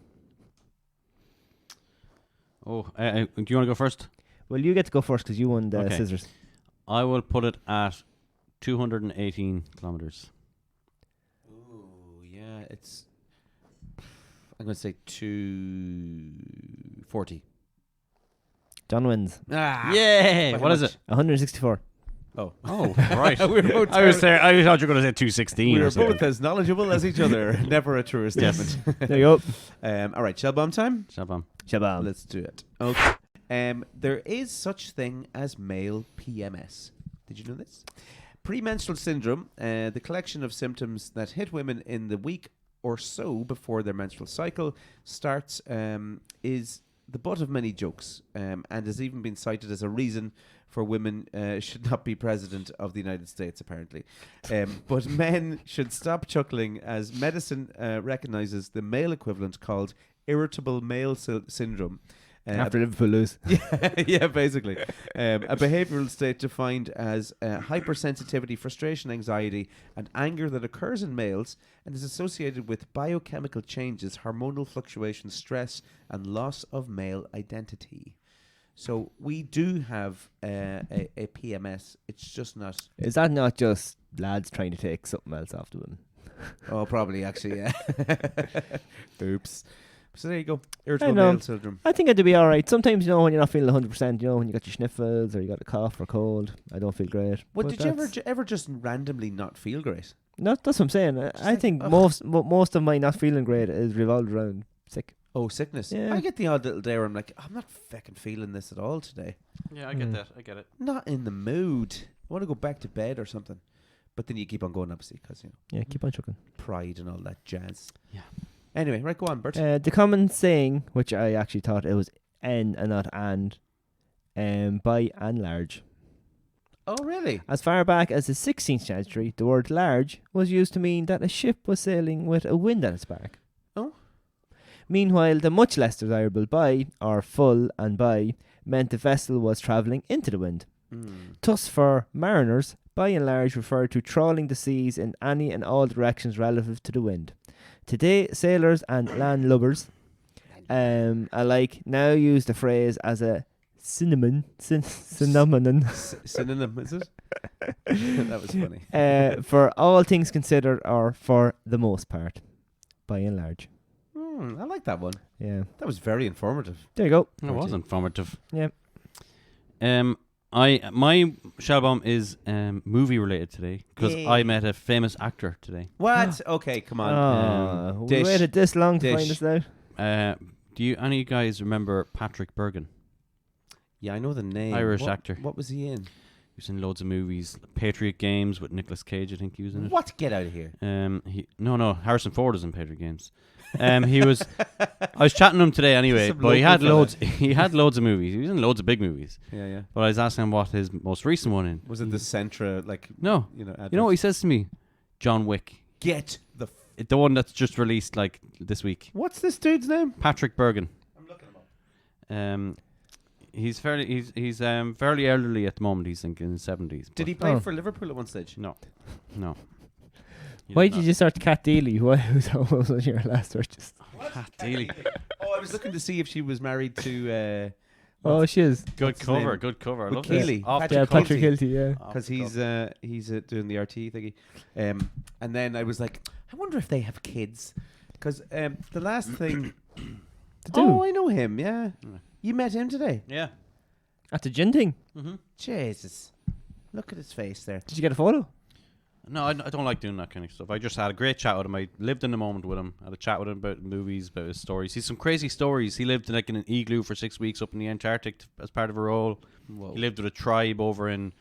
Oh, do you want to go first? Well, you get to go first because you won the Okay. scissors. I will put it at 218 kilometers. Oh, yeah, it's... I'm going to say 240. John wins. Ah! Yay! By What how is much? it? 164. Oh. Oh, right. We were both I thought you were going to say 216. We or were something. both as knowledgeable as each other. Never a truer statement. There you go. All right, shell bomb time? Shabam. Shabam. Let's do it. Okay. There is such thing as male PMS. Did you know this? Premenstrual syndrome, the collection of symptoms that hit women in the week or so before their menstrual cycle starts, is the butt of many jokes, and has even been cited as a reason for women should not be president of the United States, apparently. But men should stop chuckling, as medicine recognizes the male equivalent called irritable male syndrome. After Liverpool lose. Yeah, basically. A behavioral state defined as hypersensitivity, frustration, anxiety, and anger that occurs in males and is associated with biochemical changes, hormonal fluctuations, stress, and loss of male identity. So we do have a PMS. It's just not... Is that not just lads trying to take something else off the women? Oh, probably, actually, yeah. Oops. So there you go. I Irritable know. male syndrome. I think it'd be alright. Sometimes, when you're not feeling 100%, when you got your sniffles or you got a cough or cold, I don't feel great. What, But did you that's- ever just randomly not feel great? No, that's what I'm saying. I like, think ugh. most of my not feeling great is revolved around sick. Oh, sickness. Yeah. I get the odd little day where I'm like, I'm not fucking feeling this at all today. Yeah, I get that. I get it. Not in the mood. I want to go back to bed or something. But then you keep on going, obviously, because, Yeah, keep on chucking. pride and all that jazz. Yeah. Anyway, right, go on, Bert. The common saying, which I actually thought it was and not by and large. Oh, really? As far back as the 16th century, the word large was used to mean that a ship was sailing with a wind at its back. Oh. Meanwhile, the much less desirable by, or full and by, meant the vessel was travelling into the wind. Thus, for mariners, by and large referred to trawling the seas in any and all directions relative to the wind. Today, sailors and landlubbers alike now use the phrase as a Cinnamon. Cinnamon. Synonym, is it? That was funny. For all things considered, or for the most part, by and large. I like that one. Yeah. That was very informative. There you go. It was informative. Yeah. My shell bomb is movie related today because I met a famous actor today. What? Okay, come on. We Dish. waited this long to find Dish. this out. Do you any of you guys remember Patrick Bergin? Yeah, I know the name. Irish What- actor. What was he in? He was in loads of movies. Patriot Games with Nicolas Cage, I think he was in it. What? Get out of here. No, Harrison Ford is in Patriot Games. He was. I was chatting to him today anyway, Some but he local had fella. loads. He had loads of movies. He was in loads of big movies. Yeah. But I was asking him what his most recent one in. Was it the Centra, like, No, you know, you know what he says to me? John Wick, Get the... the one that's just released like this week. What's this dude's name? Patrick Bergin. I'm looking him up. He's fairly elderly at the moment. He's in his 70s. Did he but play for Liverpool at one stage? No. Why did you start Cat Dealey? Why was on your last purchase? Cat Dealey. Oh, I was looking to see if she was married to... Oh, she is. Good What's his cover. name? Good cover. I With love this. Keeley. Off Patrick the Yeah, cuff. Patrick Hilty, yeah. Off because the cuff. he's doing the RT thingy. And then I was like, I wonder if they have kids. Because the last thing... Oh, I know him, yeah. Yeah. You met him today? Yeah. At the gin thing. Mm-hmm. Jesus. Look at his face there. Did you get a photo? No, I don't like doing that kind of stuff. I just had a great chat with him. I lived in the moment with him. Had a chat with him about movies, about his stories. He's some crazy stories. He lived in an igloo for 6 weeks up in the Antarctic as part of a role. Whoa. He lived with a tribe over in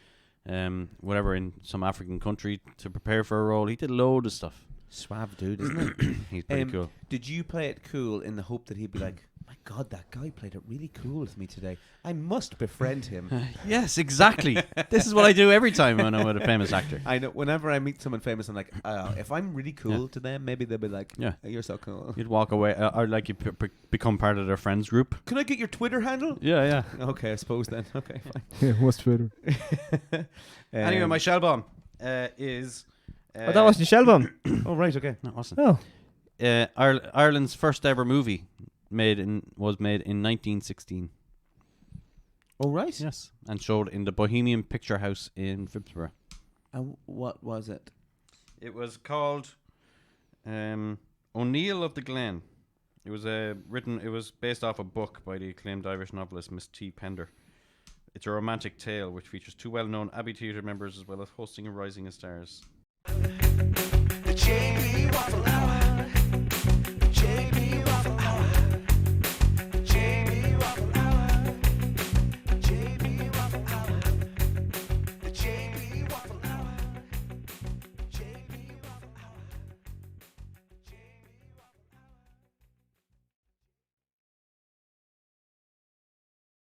in some African country to prepare for a role. He did a load of stuff. Suave dude, isn't it? He's pretty cool. Did you play it cool in the hope that he'd be like, my God, that guy played it really cool with me today. I must befriend him. Yes, exactly. This is what I do every time when I'm with a famous actor. I know. Whenever I meet someone famous, I'm like, if I'm really cool Yeah. to them, maybe they'll be like, Yeah. "Hey, you're so cool. You'd walk away, or like you become part of their friends group. Can I get your Twitter handle? Yeah. Okay, I suppose then. Okay, fine. Yeah, what's Twitter? Anyway, my shell bomb is. Oh, that wasn't Shellbomb. Oh, right, okay. No, it wasn't. Oh. Ireland's first ever movie was made in 1916. Oh, right. Yes, and showed in the Bohemian Picture House in Phibsborough. And what was it? It was called O'Neill of the Glen. It was It was based off a book by the acclaimed Irish novelist Miss T. Pender. It's a romantic tale which features two well-known Abbey Theatre members as well as hosting and rising as stars. The Jamie Waffle Hour.